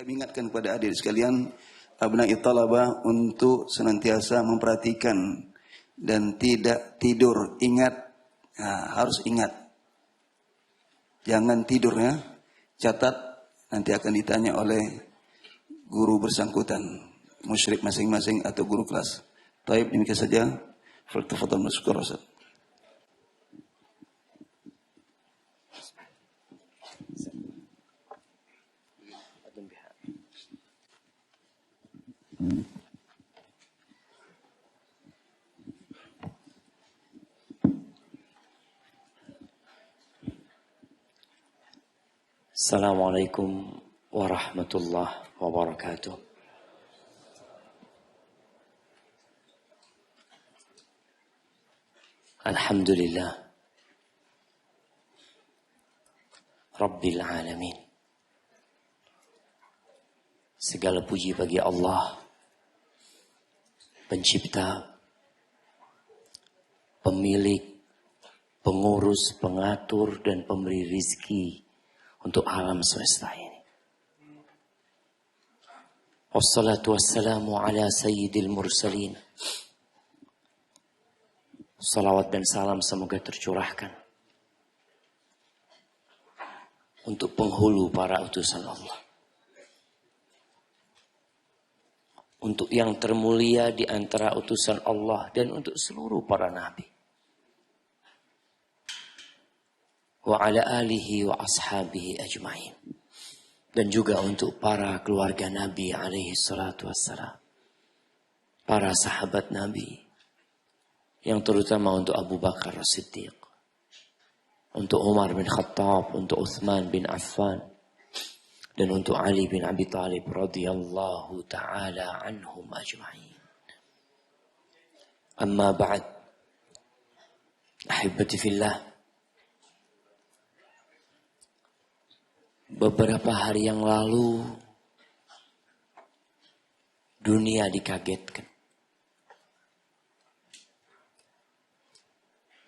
Kami ingatkan kepada adik sekalian, abna'i talabah, untuk senantiasa memperhatikan dan tidak tidur. Ingat, harus ingat. Jangan tidur ya. Catat, nanti akan ditanya oleh guru bersangkutan, musyrik masing-masing atau guru kelas. Baik, demikian saja. Faltafadhal masykur. Assalamualaikum warahmatullahi wabarakatuh. Alhamdulillah Rabbil alamin. Segala puji bagi Allah, pencipta, pemilik, pengurus, pengatur, dan pemberi rizki untuk alam semesta ini. Wassalatu wassalamu ala sayyidil mursalin. Salawat dan salam semoga tercurahkan untuk penghulu para utusan Allah, untuk yang termulia di antara utusan Allah, dan untuk seluruh para nabi, wa ala alihi wa ashabihi ajma'in, dan juga untuk para keluarga Nabi alaihi salatu wassalam, para sahabat Nabi, yang terutama untuk Abu Bakar As-Siddiq, untuk Umar bin Khattab, untuk Uthman bin Affan, dan untuk Ali bin Abi Thalib radhiyallahu ta'ala anhum ajma'in. Amma ba'd, ahibati fillah, beberapa hari yang lalu dunia dikagetkan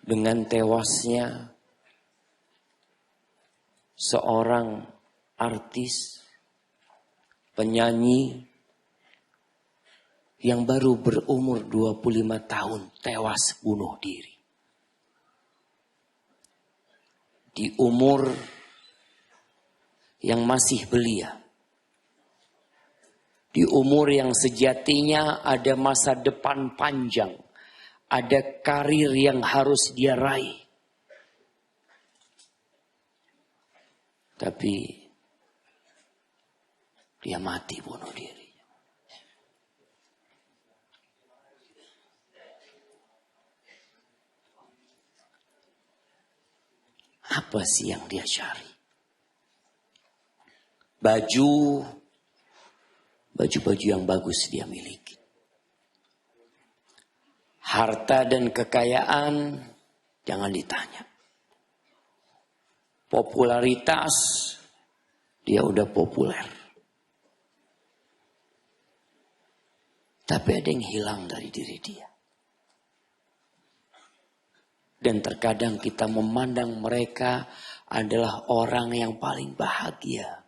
dengan tewasnya seorang artis, penyanyi yang baru berumur 25 tahun tewas bunuh diri. Di umur yang masih belia, di umur yang sejatinya ada masa depan panjang, ada karir yang harus dia raih. Tapi dia mati bunuh diri. Apa sih yang dia cari? Baju yang bagus dia miliki. Harta dan kekayaan jangan ditanya. Popularitas, dia udah populer. Tapi ada yang hilang dari diri dia. Dan terkadang kita memandang mereka adalah orang yang paling bahagia.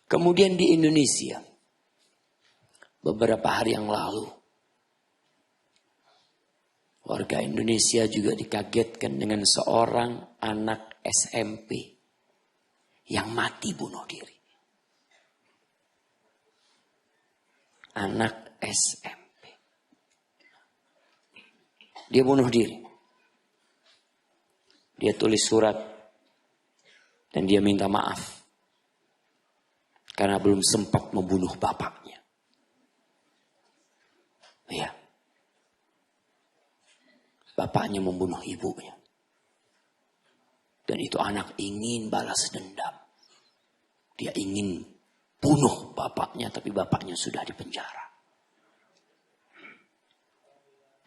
Kemudian di Indonesia, beberapa hari yang lalu, warga Indonesia juga dikagetkan dengan seorang anak SMP yang mati bunuh diri. Anak SMP. Dia bunuh diri. Dia tulis surat dan dia minta maaf karena belum sempat membunuh bapaknya. Ya. Bapaknya membunuh ibunya. Dan itu anak ingin balas dendam. Dia ingin bunuh bapaknya, tapi bapaknya sudah dipenjara.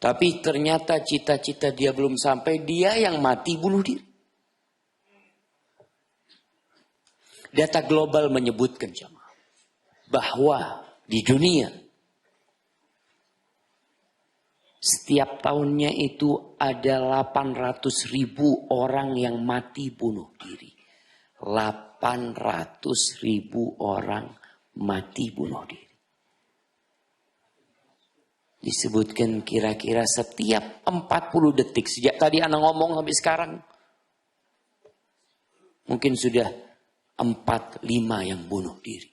Tapi ternyata cita-cita dia belum sampai, dia yang mati bunuh diri. Data global menyebutkan jamaah bahwa di dunia setiap tahunnya itu ada 800.000 orang yang mati bunuh diri. 800.000 orang mati bunuh diri. Disebutkan kira-kira setiap 40 detik. Sejak tadi anak ngomong sampai sekarang. Mungkin sudah 4-5 yang bunuh diri.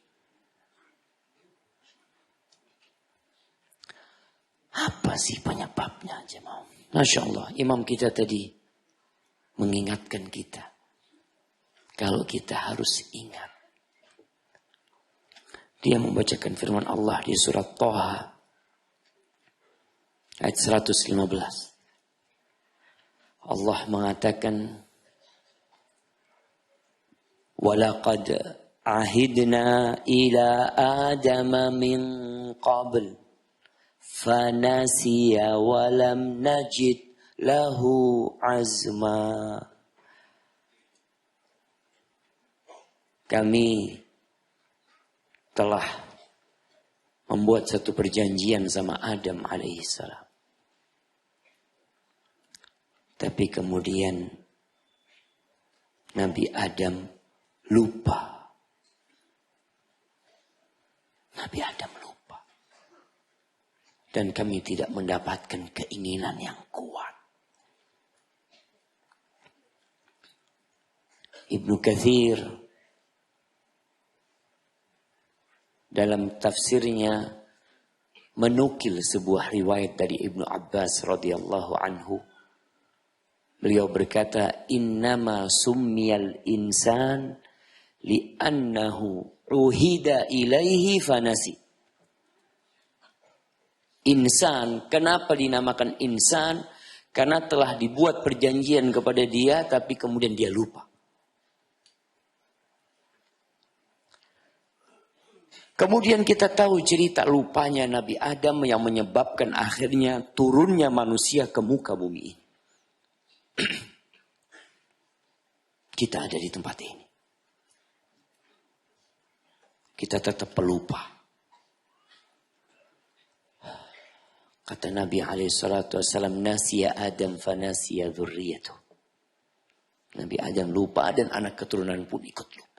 Apa sih penyebabnya jemaah? Masya Allah, imam kita tadi mengingatkan kita. Kalau kita harus ingat. Dia membacakan firman Allah di surat Thaha ayat 115. Allah mengatakan, وَلَقَدْ عَهِدْنَا إِلَىٰ آدَمَ مِنْ قَبْلِ فَنَسِيَ وَلَمْ نَجِدْ لَهُ عَزْمًا. Kami telah membuat satu perjanjian sama Adam alaihissalam. Tapi kemudian Nabi Adam lupa. Nabi Adam lupa. Dan kami tidak mendapatkan keinginan yang kuat. Ibnu Katsir dalam tafsirnya menukil sebuah riwayat dari Ibnu Abbas radhiyallahu anhu. Beliau berkata, innama summiyal insan li'annahu uhida ilaihi fanasi. Insan, kenapa dinamakan insan? Karena telah dibuat perjanjian kepada dia, tapi kemudian dia lupa. Kemudian kita tahu cerita lupanya Nabi Adam yang menyebabkan akhirnya turunnya manusia ke muka bumi ini. Kita ada di tempat ini. Kita tetap pelupa. Kata Nabi SAW, nasiya Adam fanasiya dzurriyyatuh. Nabi Adam lupa dan anak keturunan pun ikut lupa.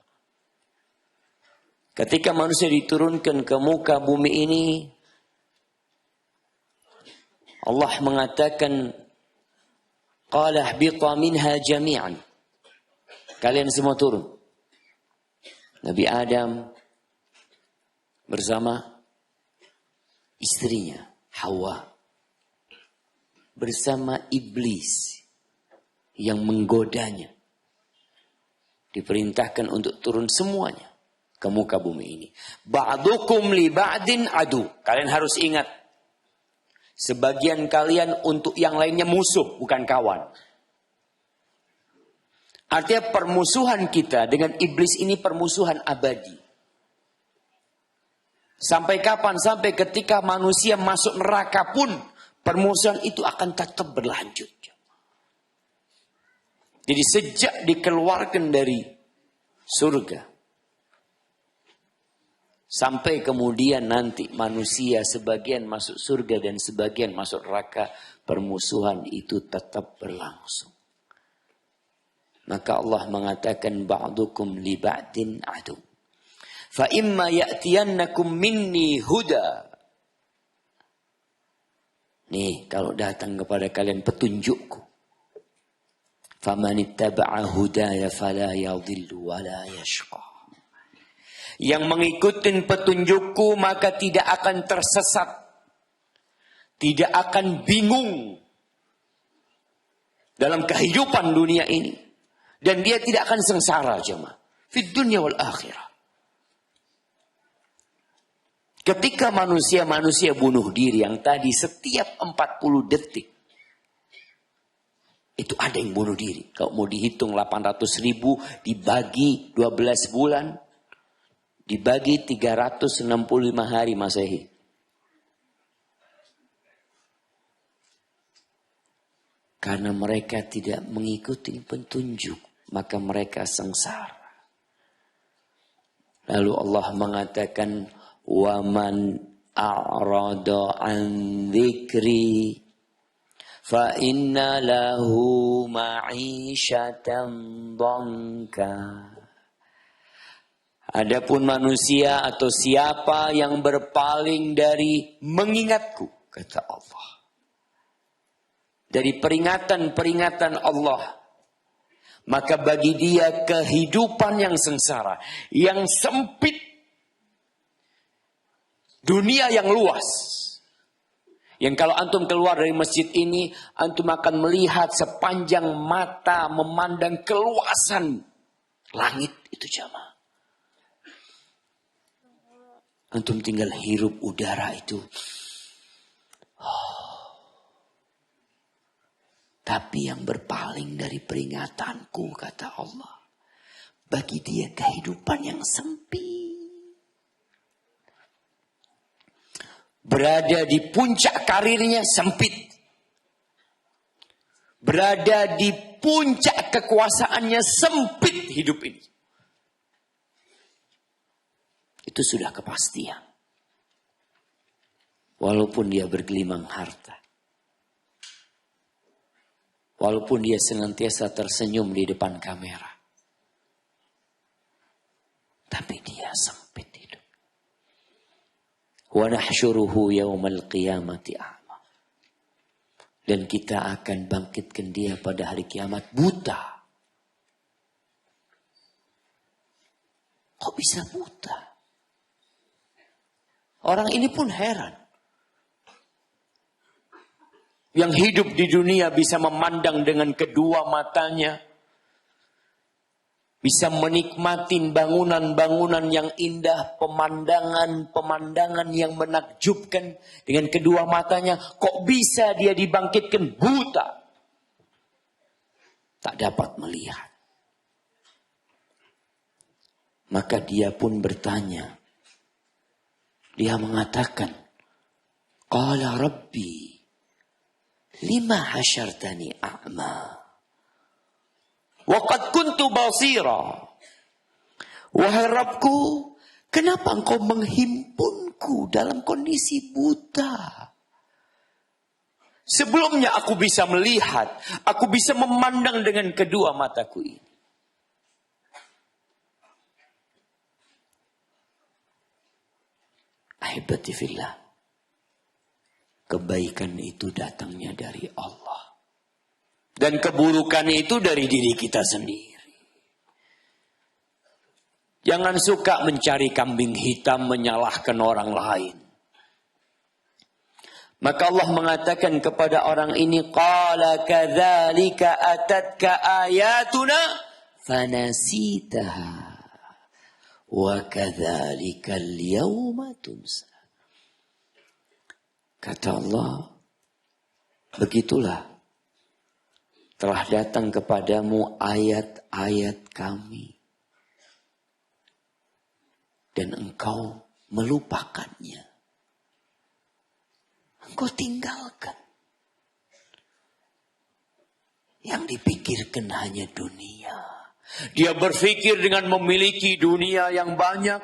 Ketika manusia diturunkan ke muka bumi ini, Allah mengatakan, qala ihbita minha jami'an. Kalian semua turun. Nabi Adam bersama istrinya Hawa, bersama iblis yang menggodanya, diperintahkan untuk turun semuanya ke muka bumi ini. Ba'dukum li ba'din adu. Kalian harus ingat, sebagian kalian untuk yang lainnya musuh, bukan kawan. Artinya permusuhan kita dengan iblis ini permusuhan abadi. Sampai kapan? Sampai ketika manusia masuk neraka pun permusuhan itu akan tetap berlanjut. Jadi sejak dikeluarkan dari surga sampai kemudian nanti manusia sebagian masuk surga dan sebagian masuk neraka, permusuhan itu tetap berlangsung. Maka Allah mengatakan ba'dukum li ba'din adu. Fa imma ya'tiyannakum minni huda. Nih, kalau datang kepada kalian petunjukku. Famanittaba'a hudaya fala yadhillu wa la yashqa. Yang mengikuti petunjukku maka tidak akan tersesat. Tidak akan bingung dalam kehidupan dunia ini. Dan dia tidak akan sengsara jemaah. Fid dunya wal akhirah. Ketika manusia bunuh diri yang tadi setiap 40 detik. Itu ada yang bunuh diri. Kalau mau dihitung 800.000 dibagi 12 bulan. Dibagi 365 hari Masehi. Karena mereka tidak mengikuti petunjuk. Maka mereka sengsara. Lalu Allah mengatakan, وَمَنْ أَعْرَضَ عَنْ ذِكْرِي فَإِنَّ لَهُ مَعِيشَةً ضَنْكًا. Adapun manusia atau siapa yang berpaling dari mengingatku, kata Allah, dari peringatan-peringatan Allah, maka bagi dia kehidupan yang sengsara, yang sempit, dunia yang luas. Yang kalau antum keluar dari masjid ini, antum akan melihat sepanjang mata memandang keluasan langit itu jamaah. Antum tinggal hirup udara itu. Tapi yang berpaling dari peringatanku, kata Allah, bagi dia kehidupan yang sempit. Berada di puncak karirnya sempit. Berada di puncak kekuasaannya sempit hidup ini. Itu sudah kepastian. Walaupun dia bergelimang harta. Walaupun dia senantiasa tersenyum di depan kamera. Tapi dia sempit hidup. Wa nahsyuruhu yaumal qiyamati a'ma. Dan kita akan bangkitkan dia pada hari kiamat buta. Kok bisa buta? Orang ini pun heran. Yang hidup di dunia bisa memandang dengan kedua matanya. Bisa menikmati bangunan-bangunan yang indah. Pemandangan-pemandangan yang menakjubkan dengan kedua matanya. Kok bisa dia dibangkitkan buta? Tak dapat melihat. Maka dia pun bertanya. Dia mengatakan, Qala Rabbi, lima hasyartani a'ma. Wa qad kuntu basira. Wahai Rabbku, kenapa engkau menghimpunku dalam kondisi buta? Sebelumnya aku bisa melihat, aku bisa memandang dengan kedua mataku ini. Ahibati fillah. Kebaikan itu datangnya dari Allah. Dan keburukan itu dari diri kita sendiri. Jangan suka mencari kambing hitam menyalahkan orang lain. Maka Allah mengatakan kepada orang ini, Qala kadzalika atatka ayatuna fanasitaha. Wa kadzalika al-yawma tunsa. Kata Allah, begitulah telah datang kepadamu ayat-ayat kami. Dan engkau melupakannya. Engkau tinggalkan. Yang dipikirkan hanya dunia. Dia berpikir dengan memiliki dunia yang banyak,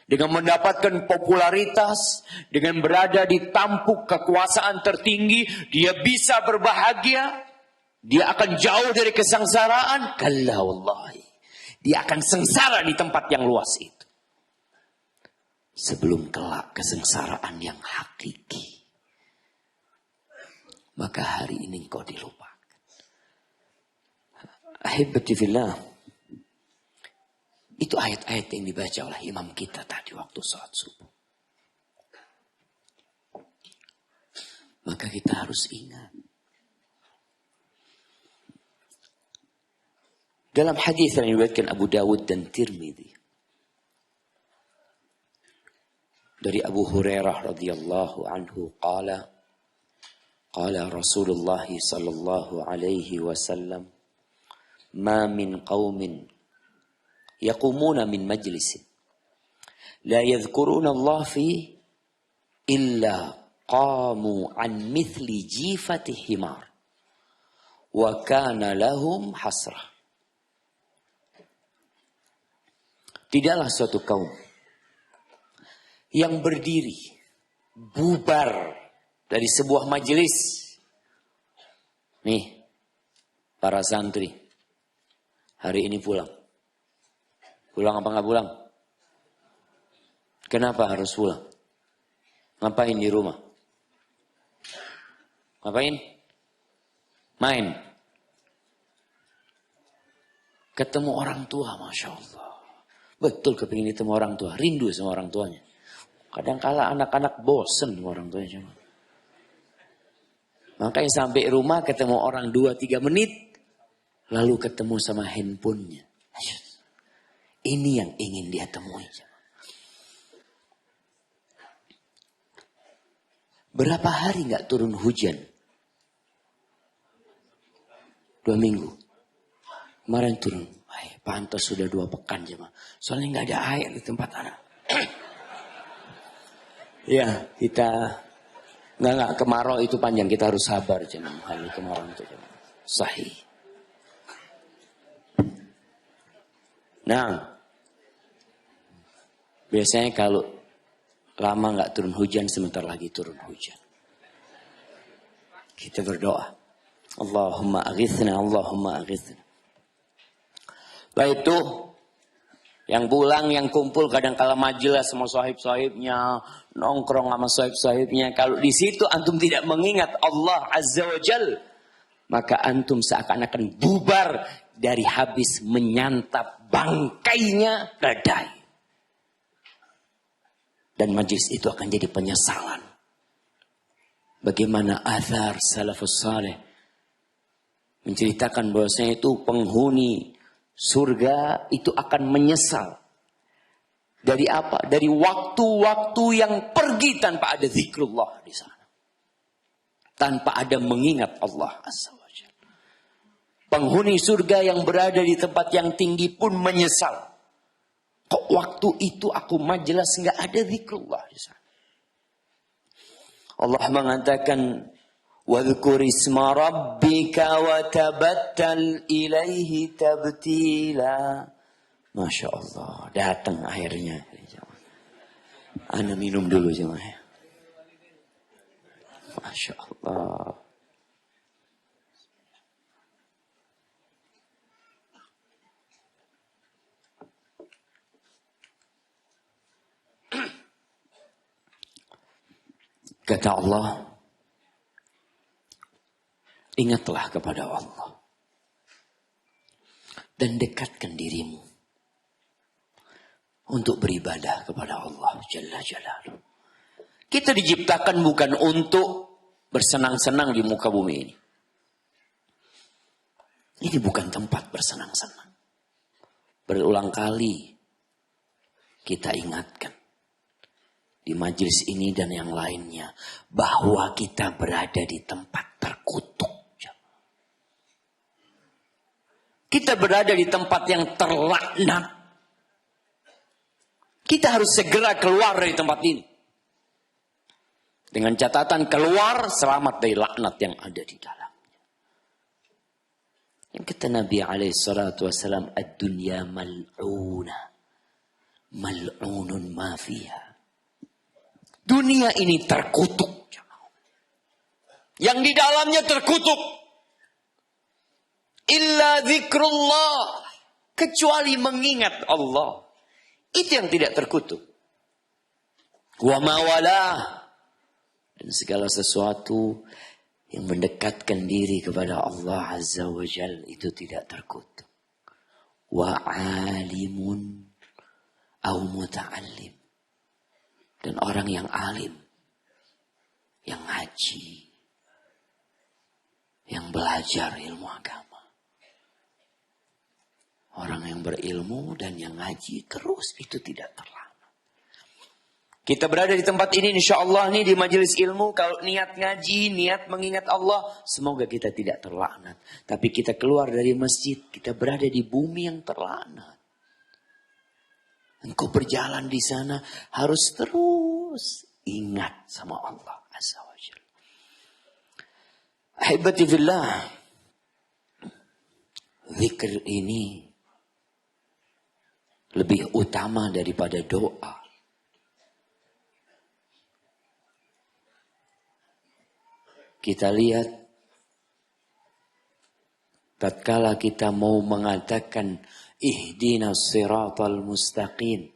dengan mendapatkan popularitas, dengan berada di tampuk kekuasaan tertinggi, dia bisa berbahagia, dia akan jauh dari kesengsaraan. Kalla wallahi, dia akan sengsara di tempat yang luas itu. Sebelum kelak kesengsaraan yang hakiki. Maka hari ini engkau dilupakan. Ahibati fillah. Itu ayat-ayat yang dibaca oleh imam kita tadi waktu salat subuh. Maka kita harus ingat. Dalam hadis yang diriwayatkan Abu Dawud dan Tirmidzi. Dari Abu Hurairah radhiyallahu anhu qala Rasulullah sallallahu alaihi wasallam ma min qaumin yaqumuna min majlisin la yadhkuruna Allah fi illa qamu an mithli jifati himar wa kana lahum hasrah. Tidaklah suatu kaum yang berdiri bubar dari sebuah majelis. Nih, para santri hari ini pulang. Pulang apa nggak pulang? Kenapa harus pulang? Ngapain di rumah? Ngapain? Main. Ketemu orang tua, Masya Allah. Betul kepingin ketemu orang tua. Rindu sama orang tuanya. Kadang-kala anak-anak bosen sama orang tuanya. Makanya sampai rumah ketemu orang 2-3 menit. Lalu ketemu sama handphonenya. Ini yang ingin dia temui. Berapa hari gak turun hujan? 2 minggu. Kemarin turun. Pantas sudah 2 pekan jemaah. Soalnya gak ada air di tempat anak. Ya, kita nggak kemarau itu panjang, kita harus sabar jemaah. Hal kemarau itu jemaah. Sahih. Nah, biasanya kalau lama nggak turun hujan, sebentar lagi turun hujan. Kita berdoa, Allahumma aghithna, Allahumma aghithna. Baik itu yang pulang, yang kumpul kadang-kala majelis sama sahib-sahibnya, nongkrong sama sahib-sahibnya. Kalau di situ antum tidak mengingat Allah Azza wa Jal, maka antum seakan-akan bubar dari habis menyantap bangkainya badai. Dan majlis itu akan jadi penyesalan. Bagaimana athar salafus saleh menceritakan bahwasanya itu penghuni surga itu akan menyesal. Dari apa? Dari waktu-waktu yang pergi tanpa ada zikrullah di sana. Tanpa ada mengingat Allah Azza wa Jalla. Penghuni surga yang berada di tempat yang tinggi pun menyesal. Kok waktu itu aku majelis nggak ada zikrullah di sana. Allah mengatakan, وَذْكُرِ اسْمَ رَبِّكَ وَتَبَتَّلْ إِلَيْهِ تَبْتِيلًا. Masya Allah, datang airnya. Ana minum dulu jemaah. Masya Allah. Kata Allah, ingatlah kepada Allah. Dan dekatkan dirimu. Untuk beribadah kepada Allah Jalla Jalaluh. Kita diciptakan bukan untuk bersenang-senang di muka bumi ini. Ini bukan tempat bersenang-senang. Berulang kali kita ingatkan. Di majelis ini dan yang lainnya. Bahwa kita berada di tempat terkutuk. Kita berada di tempat yang terlaknat. Kita harus segera keluar dari tempat ini. Dengan catatan keluar selamat dari laknat yang ada di dalamnya. Yang kata Nabi SAW, ad-dunya mal'una. Mal'unun ma fiha. Dunia ini terkutuk. Yang di dalamnya terkutuk. Illa zikrullah. Kecuali mengingat Allah. Itu yang tidak terkutuk. Wa mawalah. Dan segala sesuatu yang mendekatkan diri kepada Allah Azza wa Jal itu tidak terkutuk. Wa alimun au muta'allim. Dan orang yang alim. Yang ngaji. Yang belajar ilmu agama. Orang yang berilmu dan yang ngaji terus itu tidak terlambat. Kita berada di tempat ini insya Allah nih di majelis ilmu. Kalau niat ngaji, niat mengingat Allah. Semoga kita tidak terlaknat. Tapi kita keluar dari masjid. Kita berada di bumi yang terlaknat. Engkau berjalan di sana harus terus ingat sama Allah Azza wa Jalla. Ahibati fillah. Zikr ini lebih utama daripada doa. Kita lihat tatkala kita mau mengatakan ihdinas siratal mustaqim.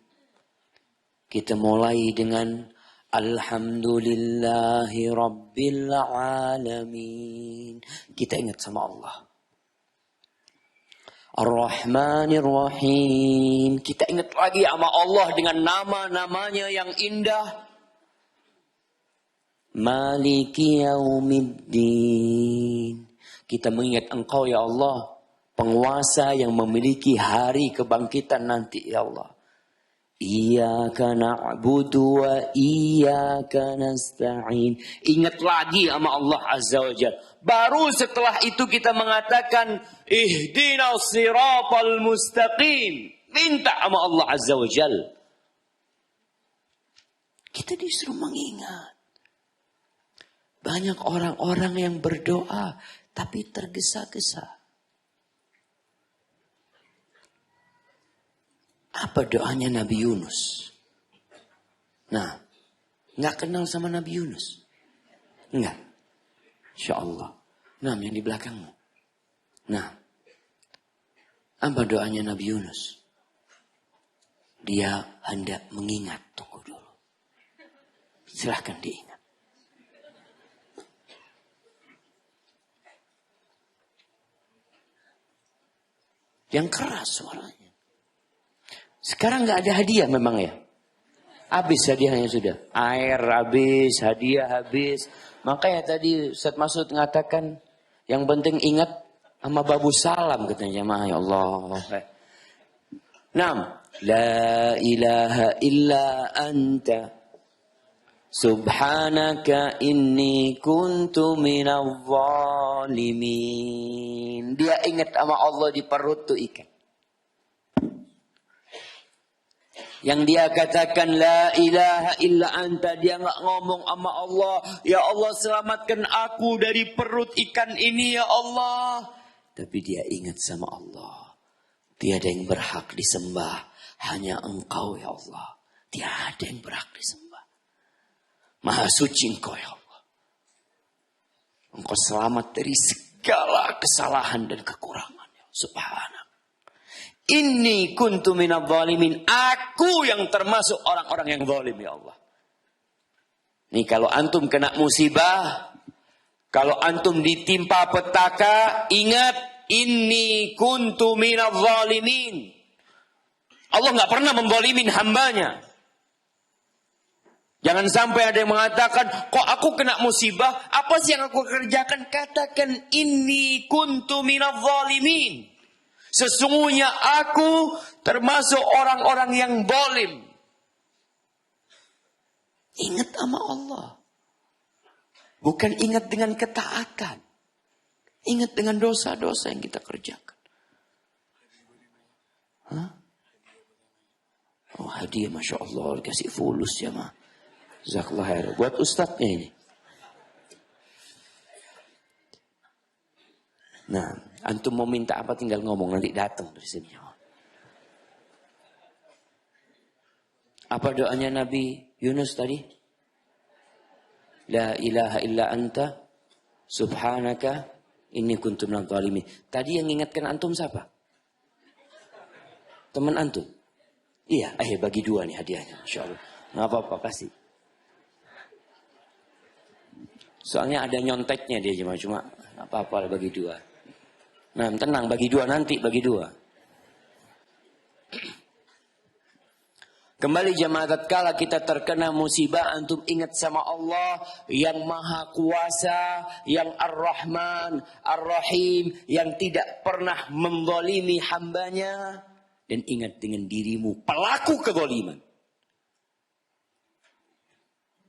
Kita mulai dengan Alhamdulillahi Rabbil Alamin. Kita ingat sama Allah. Ar-Rahmanir Rahim. Kita ingat lagi sama Allah dengan nama-namanya yang indah. Maliki Yaumiddin. Kita mengingat Engkau ya Allah, penguasa yang memiliki hari kebangkitan nanti ya Allah. Iyyaka na'budu wa iyyaka nasta'in. Ingat lagi sama Allah Azza wa Jalla. Baru setelah itu kita mengatakan ihdinas siratal mustaqim. Minta sama Allah Azza wa Jalla. Kita disuruh mengingat. Banyak orang-orang yang berdoa tapi tergesa-gesa. Apa doanya Nabi Yunus? Nah, nggak kenal sama Nabi Yunus? Enggak. Insya Allah. Nah, yang di belakangmu. Nah, apa doanya Nabi Yunus? Dia hendak mengingat. Tunggu dulu. Silahkan diingat. Yang keras suaranya. Sekarang nggak ada hadiah memang ya. Habis hadiahnya sudah. Air habis, hadiah habis. Makanya tadi Ustaz Masud mengatakan yang penting ingat sama babu salam katanya jemaah ya Allah. Naam, la ilaha illa anta subhanaka inni kuntu minadh dhalimin. Dia ingat sama Allah di perut tuh ikan. Yang dia katakan la ilaha illa anta. Dia nggak ngomong sama Allah. Ya Allah selamatkan aku dari perut ikan ini ya Allah. Tapi dia ingat sama Allah. Tiada yang berhak disembah. Hanya Engkau ya Allah. Tiada yang berhak disembah. Maha suci Engkau ya Allah. Engkau selamat dari segala kesalahan dan kekurangan. Subhanallah. Inni kuntu minadh dhalimin. Aku yang termasuk orang-orang yang zalim ya Allah. Nih kalau antum kena musibah, kalau antum ditimpa petaka, ingat inni kuntu minadh dhalimin. Allah enggak pernah menzalimin hambanya. Jangan sampai ada yang mengatakan, kok aku kena musibah, apa sih yang aku kerjakan? Katakan inni kuntu minadh dhalimin. Sesungguhnya aku termasuk orang-orang yang zalim. Ingat sama Allah. Bukan ingat dengan ketaatan. Ingat dengan dosa-dosa yang kita kerjakan. Hah? Oh hadiah Masya Allah. Dikasih fulus ya mah. Jazakallah khair. Buat ustadznya ini. Nah, antum mau minta apa tinggal ngomong nanti datang dari sini. Apa doanya Nabi Yunus tadi? La ilaha illa anta subhanaka inni kuntu minadh dhalimin. Tadi yang ingatkan antum siapa? Teman antum. Iya, bagi dua nih hadiahnya insyaallah. Enggak apa-apa kasih. Soalnya ada nyonteknya dia cuma enggak apa-apa bagi dua. Nah, tenang, bagi dua nanti, bagi dua. Kembali jemaah tatkala kita terkena musibah, antum ingat sama Allah yang Maha Kuasa, yang Ar-Rahman, Ar-Rahim, yang tidak pernah menzalimi hambanya. Dan ingat dengan dirimu, pelaku kezaliman.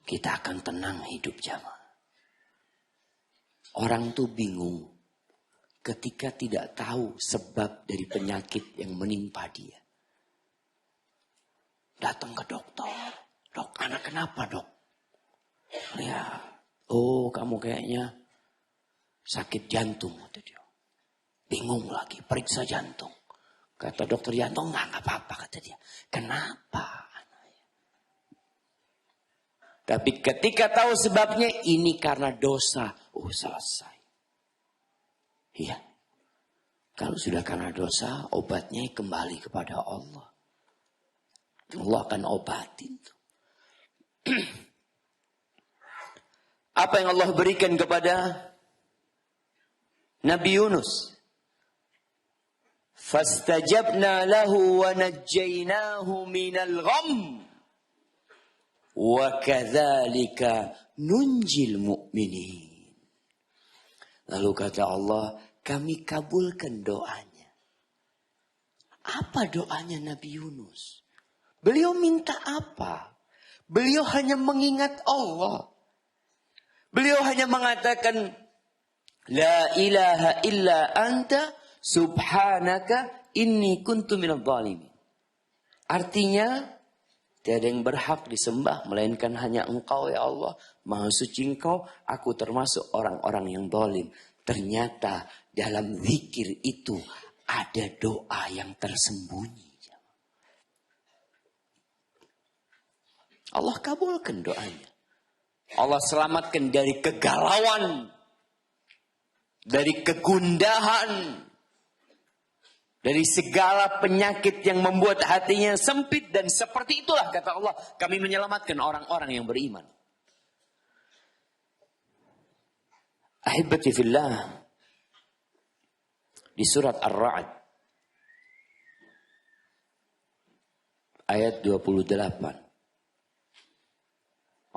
Kita akan tenang hidup jemaah. Orang tuh bingung. Ketika tidak tahu sebab dari penyakit yang menimpa dia. Datang ke dokter. Dok, anak kenapa dok? Ya, oh kamu kayaknya sakit jantung. Kata dia. Bingung lagi, periksa jantung. Kata dokter jantung, enggak apa-apa kata dia. Kenapa? Tapi ketika tahu sebabnya, ini karena dosa. Oh selesai. Iya. Kalau sudah karena dosa, obatnya kembali kepada Allah. Allah akan obatin. Apa yang Allah berikan kepada Nabi Yunus? Fastajabna lahu wa najjaynahu minal gham wa kadzalika nunjil mu'minin. Lalu kata Allah, kami kabulkan doanya. Apa doanya Nabi Yunus? Beliau minta apa? Beliau hanya mengingat Allah. Beliau hanya mengatakan, La ilaha illa anta subhanaka inni kuntu minadh dhalimin. Artinya, tiada yang berhak disembah melainkan hanya Engkau ya Allah. Maha suci Engkau, aku termasuk orang-orang yang zalim. Ternyata dalam zikir itu ada doa yang tersembunyi. Allah kabulkan doanya. Allah selamatkan dari kegalauan, dari kegundahan, dari segala penyakit yang membuat hatinya sempit. Dan seperti itulah kata Allah, kami menyelamatkan orang-orang yang beriman. Ahibati fillah, di surat Ar-Ra'd ayat 28.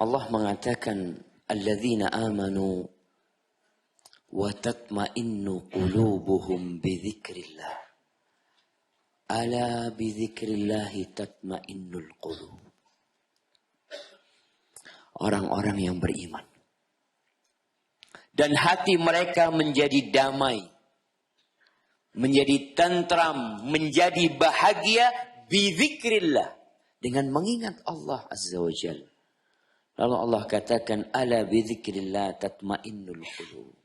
Allah mengatakan, alladzina amanu wa tatma'innu qulubuhum bidzikrillah. Ala bidzikrillahi tatma'innul qulub. Orang-orang yang beriman. Dan hati mereka menjadi damai. Menjadi tentram, menjadi bahagia bidzikrillah. Dengan mengingat Allah Azza wa Jalla. Lalu Allah katakan, ala bidzikrillah tatmainnul qulub.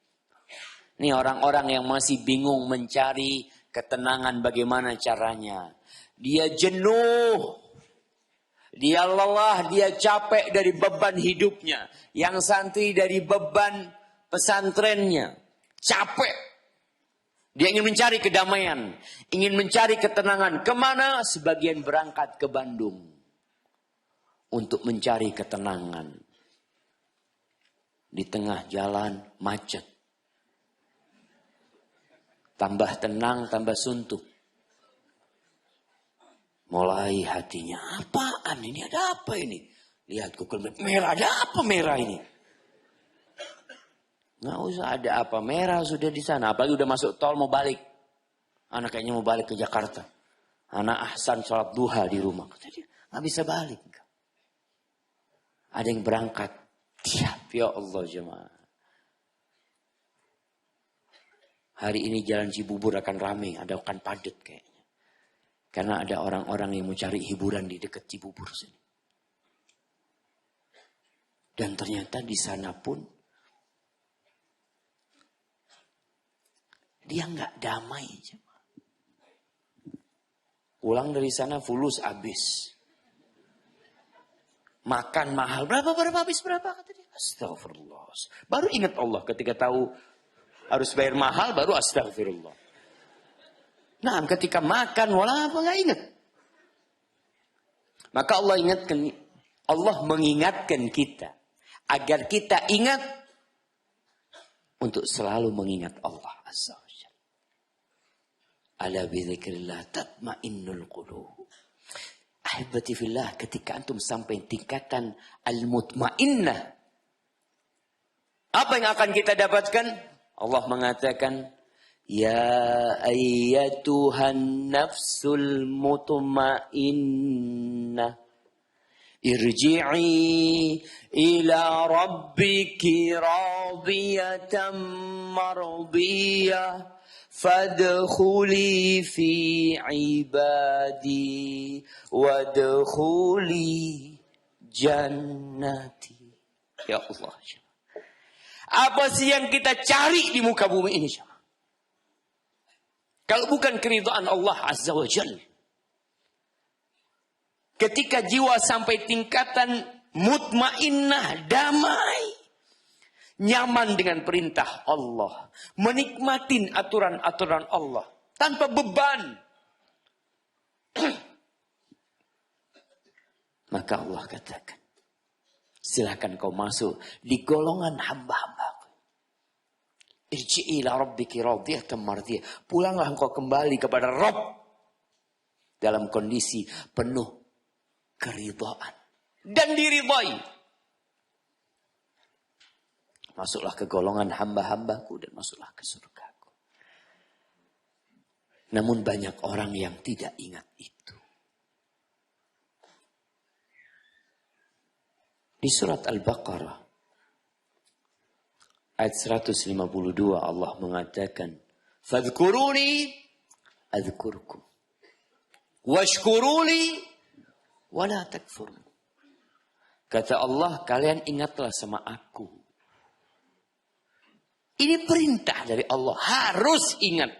Ini orang-orang yang masih bingung mencari ketenangan bagaimana caranya. Dia jenuh. Dia lelah, dia capek dari beban hidupnya. Yang santri dari beban pesantrennya. Capek. Dia ingin mencari kedamaian. Ingin mencari ketenangan. Kemana? Sebagian berangkat ke Bandung. Untuk mencari ketenangan. Di tengah jalan macet. Tambah tenang, tambah suntuk. Mulai hatinya, apaan ini? Ada apa ini? Lihat Google Map, merah, ada apa merah ini? Nggak usah ada apa, merah sudah di sana. Apalagi udah masuk tol mau balik. Anak kayaknya mau balik ke Jakarta. Anak Ahsan sholat duha di rumah. Kata dia, nggak bisa balik. Ada yang berangkat. Ya Allah jemaah. Hari ini jalan Cibubur akan ramai. Akan padat kayaknya. Karena ada orang-orang yang mau cari hiburan di dekat Cibubur sini. Dan ternyata di sana pun. Dia nggak damai. Jemaah. Pulang dari sana fulus habis. Makan mahal. Berapa habis berapa? Kata dia. Astagfirullah. Baru ingat Allah ketika tahu harus bayar mahal baru astagfirullah. Nah ketika makan wala apa nggak ingat. Maka Allah mengingatkan kita. Agar kita ingat. Untuk selalu mengingat Allah Azza wa Jalla. Ala bidzikrillah tatmainnul qulub. Ahibati fillah, ketika antum sampai tingkatan al-mutmainnah. Apa yang akan kita dapatkan? Allah mengatakan, Ya ayyatuhan nafsul mutmainnah. Irji'i ila rabbiki radiyatan mardiyah. Fadkhuli fi ibadi wadkhuli jannati. Ya Allah. Apa sih yang kita cari di muka bumi ini? Kalau bukan keridhaan Allah Azza wa Jalla. Ketika jiwa sampai tingkatan mutmainnah, damai. Nyaman dengan perintah Allah. Menikmatin aturan-aturan Allah. Tanpa beban. Maka Allah katakan, silakan kau masuk di golongan hamba-hambaku. Irji'i ila rabbiki radiyatan mardiyah. Pulanglah engkau kembali kepada Rabb dalam kondisi penuh keridhaan dan diridhai. Masuklah ke golongan hamba-hambaku dan masuklah ke surgaku. Namun banyak orang yang tidak ingat itu. Di surat Al-Baqarah ayat 152 Allah mengatakan, "Fadhkuruni adzkurkum washkuruli wala takfurun." Kata Allah, kalian ingatlah sama aku. Ini perintah dari Allah, harus ingat.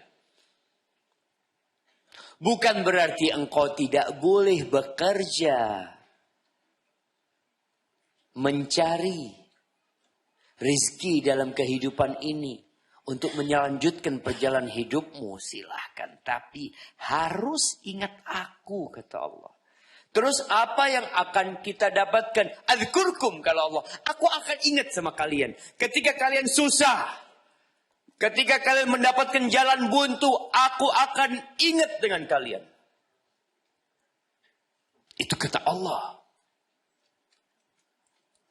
Bukan berarti engkau tidak boleh bekerja, mencari rezeki dalam kehidupan ini untuk melanjutkan perjalanan hidupmu, silahkan. Tapi harus ingat aku, kata Allah. Terus apa yang akan kita dapatkan? Adzkurkum, kata Allah. Aku akan ingat sama kalian. Ketika kalian susah, ketika kalian mendapatkan jalan buntu, aku akan ingat dengan kalian. Itu kata Allah.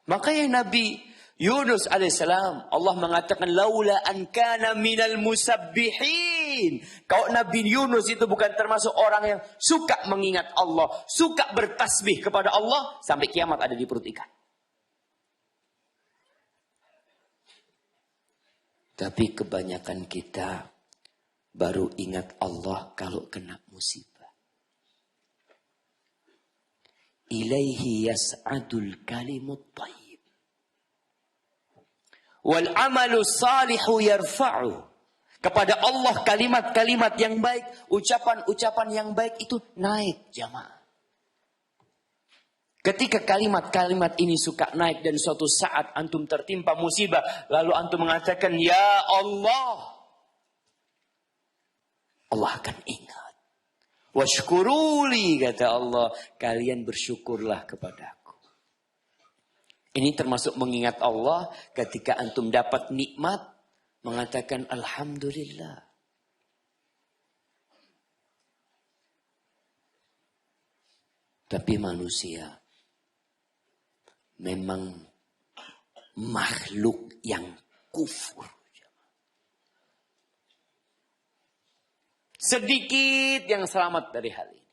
Makanya Nabi Yunus alaihissalam, Allah mengatakan, laula an kana minal musabbihin. Kalau Nabi Yunus itu bukan termasuk orang yang suka mengingat Allah, suka bertasbih kepada Allah, sampai kiamat ada di perut ikan. Tapi kebanyakan kita baru ingat Allah kalau kena musibah. Ilaihi yas'adul kalimut thayyib wal amalu salihu yarfa'u. Kepada Allah kalimat-kalimat yang baik, ucapan-ucapan yang baik itu naik, jamaah. Ketika kalimat-kalimat ini suka naik dan suatu saat antum tertimpa musibah, lalu antum mengatakan, ya Allah, Allah akan ingat. Washkuruli, kata Allah, kalian bersyukurlah kepadaku. Ini termasuk mengingat Allah ketika antum dapat nikmat, mengatakan alhamdulillah. Tapi manusia memang makhluk yang kufur. Sedikit yang selamat dari hal ini.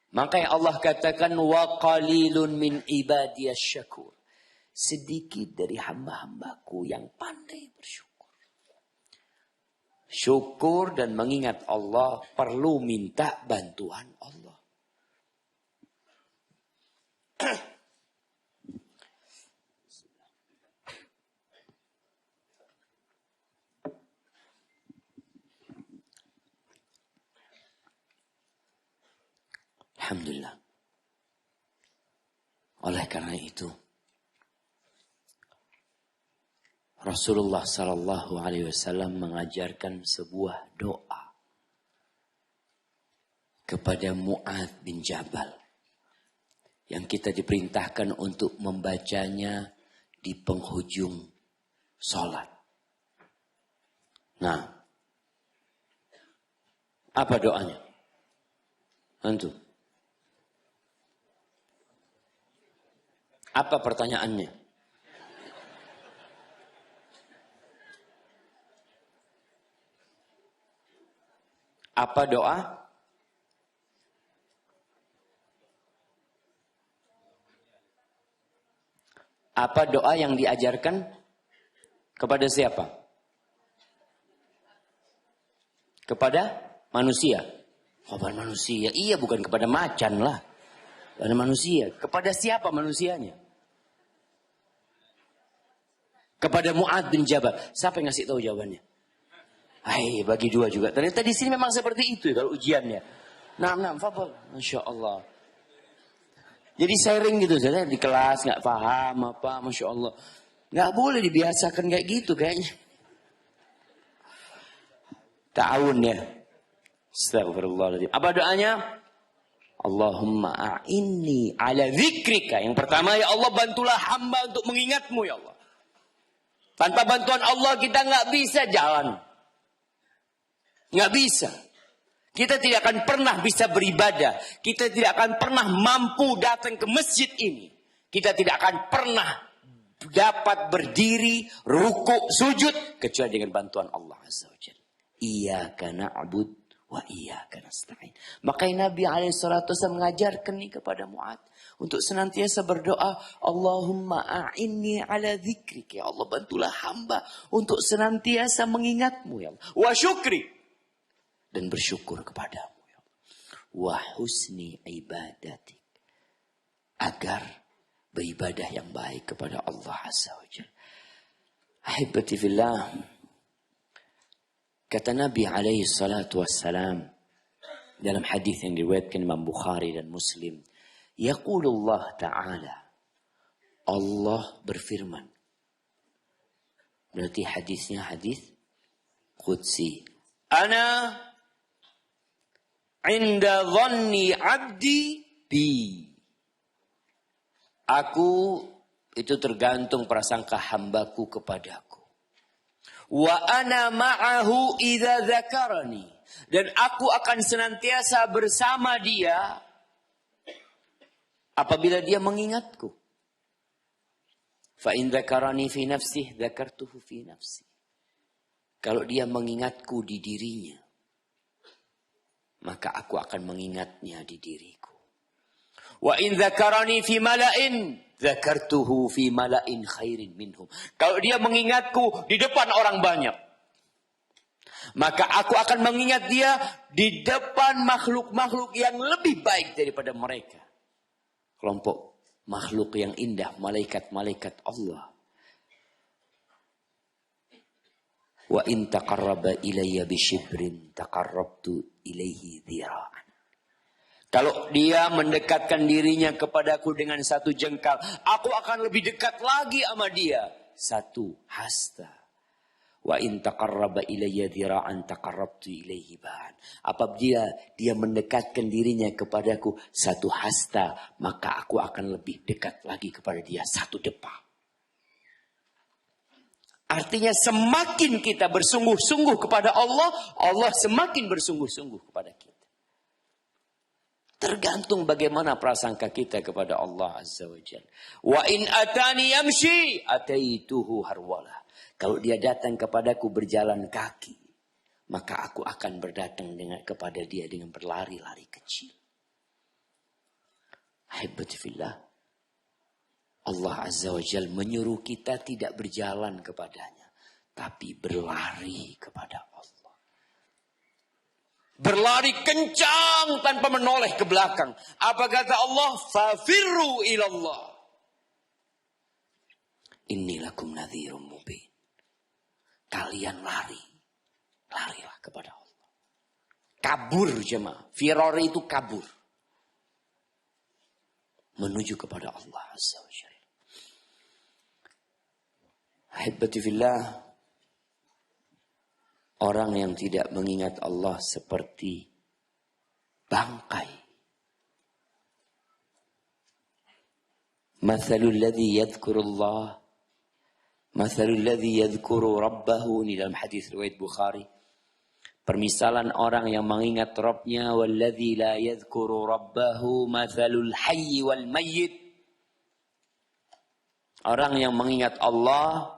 Makanya Allah katakan, wa qalilun min ibadiyas syakur. Sedikit dari hamba-hambaku yang pandai bersyukur. Syukur dan mengingat Allah perlu minta bantuan Allah. Alhamdulillah. Oleh karena itu, Rasulullah sallallahu alaihi wasallam mengajarkan sebuah doa kepada Mu'adz bin Jabal yang kita diperintahkan untuk membacanya di penghujung sholat. Nah, apa doanya? Antum? Apa pertanyaannya? Apa doa? Apa doa yang diajarkan kepada siapa? Kepada manusia. Kepada manusia. Iya, bukan kepada macan lah. Kepada manusia. Kepada siapa manusianya? Kepada Mu'adz bin Jabal. Siapa yang ngasih tahu jawabannya? Hai, bagi dua juga. Ternyata di sini memang seperti itu ya, kalau ujiannya. Nah, fadhol. Masya Allah. Jadi sharing gitu saja di kelas, nggak paham apa, Masya Allah. Nggak boleh dibiasakan kayak gitu kayaknya. Ta'awun ya. Astagfirullahaladzim. Apa doanya? Allahumma a'inni ala dzikrika. Yang pertama, ya Allah bantulah hamba untuk mengingatmu ya Allah. Tanpa bantuan Allah kita nggak bisa jalan. Nggak bisa. Kita tidak akan pernah bisa beribadah. Kita tidak akan pernah mampu datang ke masjid ini. Kita tidak akan pernah dapat berdiri, rukuk, sujud kecuali dengan bantuan Allah Azza wa Jalla. Iyyaka na'bud wa iyyaka nasta'in. Makanya Nabi SAW mengajarkan nih kepada Mu'adz untuk senantiasa berdoa, Allahumma a'inni ala dzikrik. Ya Allah bantulah hamba untuk senantiasa mengingatmu ya Allah. Wa syukri. Dan bersyukur kepadamu ya Allah. Wa husni ibadatik. Agar beribadah yang baik kepada Allah Azza wa Jalla. Ahibati fillah. Kata Nabi alaihi salatu wassalam dalam hadis yang diriwayatkan Imam Bukhari dan Muslim, yaqulullah ta'ala, Allah berfirman. Berarti hadisnya hadis qudsi. Ana inda dhanni abdi bi. Aku itu tergantung prasangka hambaku kepadaku. Wa ana ma'ahu idza dzakarani. Dan aku akan senantiasa bersama dia apabila dia mengingatku. Fa in dzakarani fi nafsihi dzakartuhu fi nafsi. Kalau dia mengingatku di dirinya, maka aku akan mengingatnya di diriku. Wa in dzakarani fi mala'in dzakartuhu fi mala'in khairin minhum. Kalau dia mengingatku di depan orang banyak, maka aku akan mengingat dia di depan makhluk-makhluk yang lebih baik daripada mereka. Kelompok makhluk yang indah, malaikat-malaikat Allah. Wa in taqarraba ilayya bi shibrin taqarrabtu ilaihi dhira'an. Kalau dia mendekatkan dirinya kepadaku dengan satu jengkal, aku akan lebih dekat lagi sama dia. Satu hasta. Wa in taqarraba ilayya dhira'an taqarrabtu ilaihi ba'an. Apabila dia mendekatkan dirinya kepadaku satu hasta, maka aku akan lebih dekat lagi kepada dia satu depa. Artinya semakin kita bersungguh-sungguh kepada Allah, Allah semakin bersungguh-sungguh kepada kita. Tergantung bagaimana prasangka kita kepada Allah Azza wa Jalla. Wa in atani yamshi ataituhu harwala. Kalau dia datang kepadaku berjalan kaki, maka aku akan berdatang kepada dia dengan berlari-lari kecil. Ahibati fillah. Allah Azza wa Jalla menyuruh kita tidak berjalan kepadanya, tapi berlari kepada Allah. Berlari kencang tanpa menoleh ke belakang. Apa kata Allah? Fafirru ilallah. Inni lakum nadhirum mubin. Kalian lari. Larilah kepada Allah. Kabur jemaah. Firar itu kabur. Menuju kepada Allah Azza wa Jalla. Ahibati fillah. Orang yang tidak mengingat Allah seperti bangkai. Mathalul ladzi yadhkurullah. Mathalul ladzi yadhkuru rabbahu. Ini dalam hadis riwayat Bukhari. Permisalan orang yang mengingat Rabbnya. Walladzi la yadhkuru rabbahu. Mathalul hayyi wal mayyit. Orang yang mengingat Allah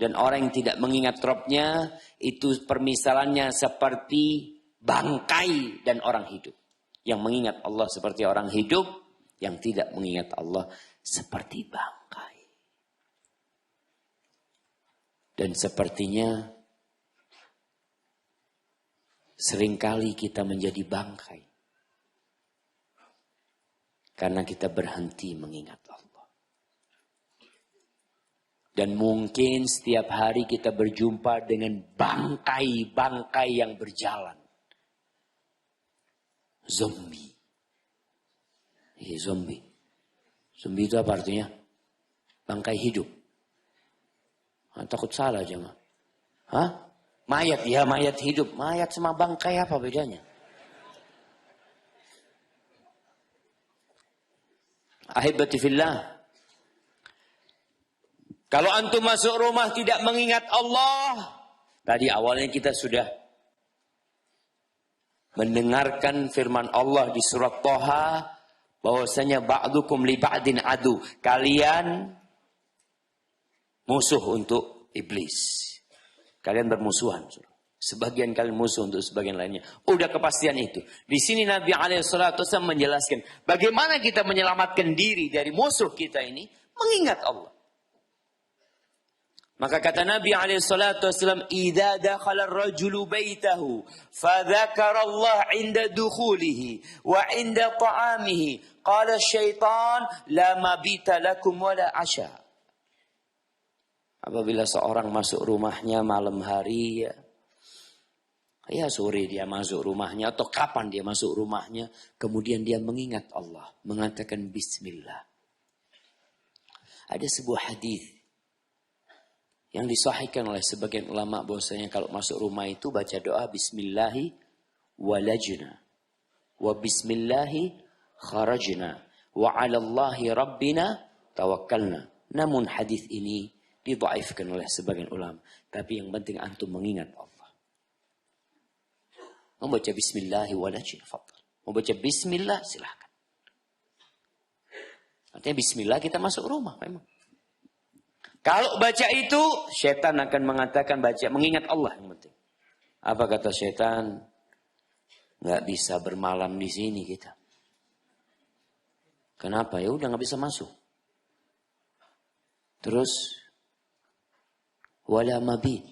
dan orang yang tidak mengingat Rabbnya, itu permisalannya seperti bangkai dan orang hidup. Yang mengingat Allah seperti orang hidup, yang tidak mengingat Allah seperti bangkai. Dan sepertinya seringkali kita menjadi bangkai. Karena kita berhenti mengingat Allah. Dan mungkin setiap hari kita berjumpa dengan bangkai-bangkai yang berjalan. Zombie. Zombie. Zombie itu apa artinya? Bangkai hidup. Takut salah jangan. Hah? Mayat, ya mayat hidup. Mayat sama bangkai apa bedanya? Ahibati fillah. Kalau antum masuk rumah tidak mengingat Allah. Tadi awalnya kita sudah mendengarkan firman Allah di surat Thaha. Bahwasanya ba'dukum li ba'din adu. Kalian musuh untuk iblis. Kalian bermusuhan. Sebagian kalian musuh untuk sebagian lainnya. Udah kepastian itu. Di sini Nabi SAW menjelaskan. Bagaimana kita menyelamatkan diri dari musuh kita ini. Mengingat Allah. Maka kata Nabi SAW. Idza dakhala ar-rajulu baitahu. Fadhakara Allah inda dukhulihi. Wa inda ta'amihi. Qala syaitan. La mabita lakum wala asya. Apabila seorang masuk rumahnya malam hari, ya sore dia masuk rumahnya atau kapan dia masuk rumahnya, kemudian dia mengingat Allah, mengatakan bismillah. Ada sebuah hadis yang disahihkan oleh sebagian ulama bahwasanya kalau masuk rumah itu baca doa bismillahi walajna wa bismillahi kharajna wa 'alallahi rabbina tawakkalna. Namun hadis ini didhaifkan oleh sebagian ulama. Tapi yang penting antum mengingat Allah. Mau baca bismillahi walajna, fadhal. Mau baca bismillah, silahkan. Artinya bismillah kita masuk rumah memang. Kalau baca itu, syaitan akan mengatakan baca mengingat Allah yang penting. Apa kata syaitan? Nggak bisa bermalam di sini kita. Kenapa? Ya udah nggak bisa masuk. Terus wala mabit.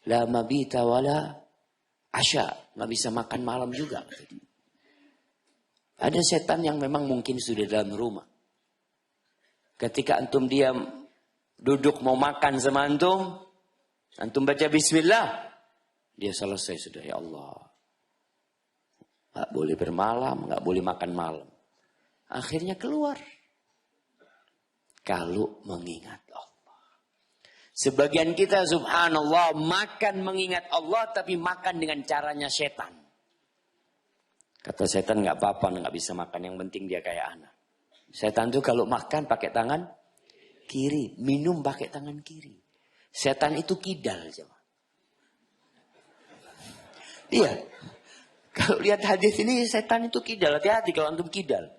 La mabita wala asya. Nggak bisa makan malam juga. Ada setan yang memang mungkin sudah dalam rumah. Ketika antum diam, duduk mau makan sama antum baca bismillah. Dia selesai sudah, ya Allah. Nggak boleh bermalam, nggak boleh makan malam. Akhirnya keluar. Kalau mengingat Allah. Sebagian kita subhanallah makan mengingat Allah tapi makan dengan caranya setan. Kata setan nggak apa-apa, nggak bisa makan, yang penting dia kayak anak. Setan tuh kalau makan pakai tangan kiri, minum pakai tangan kiri. Setan itu kidal coba. Iya. Kalau lihat hadis ini setan itu kidal, hati-hati kalau antum kidal.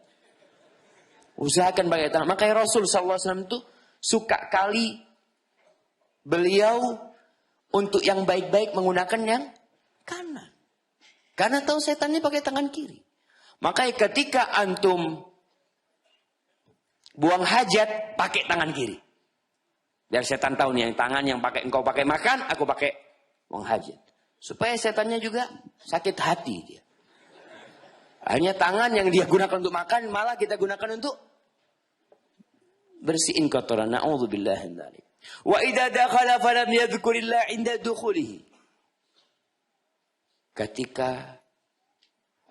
Usahakan pakai tangan. Makanya Rasul SAW itu suka kali beliau untuk yang baik-baik menggunakan yang kanan. Karena tahu setannya pakai tangan kiri. Makanya ketika antum buang hajat pakai tangan kiri. Biar setan tahu nih yang tangan yang pakai engkau pakai makan, aku pakai buang hajat. Supaya setannya juga sakit hati dia. Hanya tangan yang dia gunakan untuk makan malah kita gunakan untuk bersihin kotoran. Na'udzubillahi min dzalik. Wa idza dakhala falam yadhkurillah 'inda dukhulihi. Ketika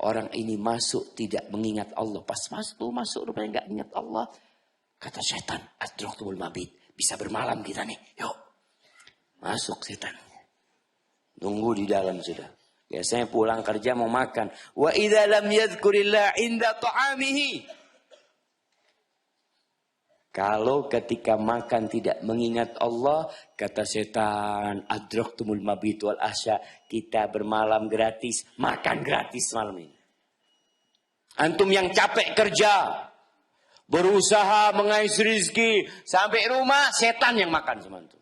orang ini masuk tidak mengingat Allah, pas masuk rupanya enggak ingat Allah, kata setan, adraktumul mabit, bisa bermalam kita nih. Yuk. Masuk setan. Nunggu di dalam sudah. Biasanya pulang kerja mau makan. Wa idza lam yadhkurillah 'inda ta'amihi. Kalau ketika makan tidak mengingat Allah, kata setan, adraktumul mabit wal asya, kita bermalam gratis, makan gratis malam ini. Antum yang capek kerja, berusaha mengais rezeki, sampai rumah setan yang makan sama antum.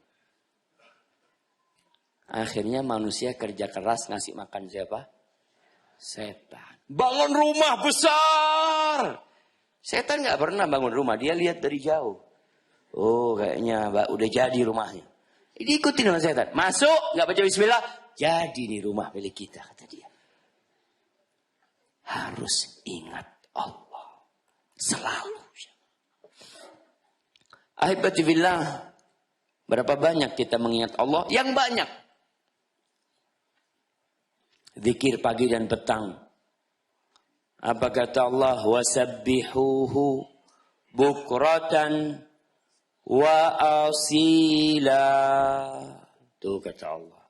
Akhirnya manusia kerja keras ngasih makan siapa? Setan. Bangun rumah besar. Setan nggak pernah bangun rumah, dia lihat dari jauh. Oh, kayaknya udah jadi rumahnya. Diikutin sama setan. Masuk, nggak baca bismillah, jadi nih rumah milik kita, kata dia. Harus ingat Allah selalu. Ahibati billah, berapa banyak kita mengingat Allah? Yang banyak. Zikir pagi dan petang. Apa kata Allah? Wasabbihuhu bukratan wa asila. Tuh kata Allah.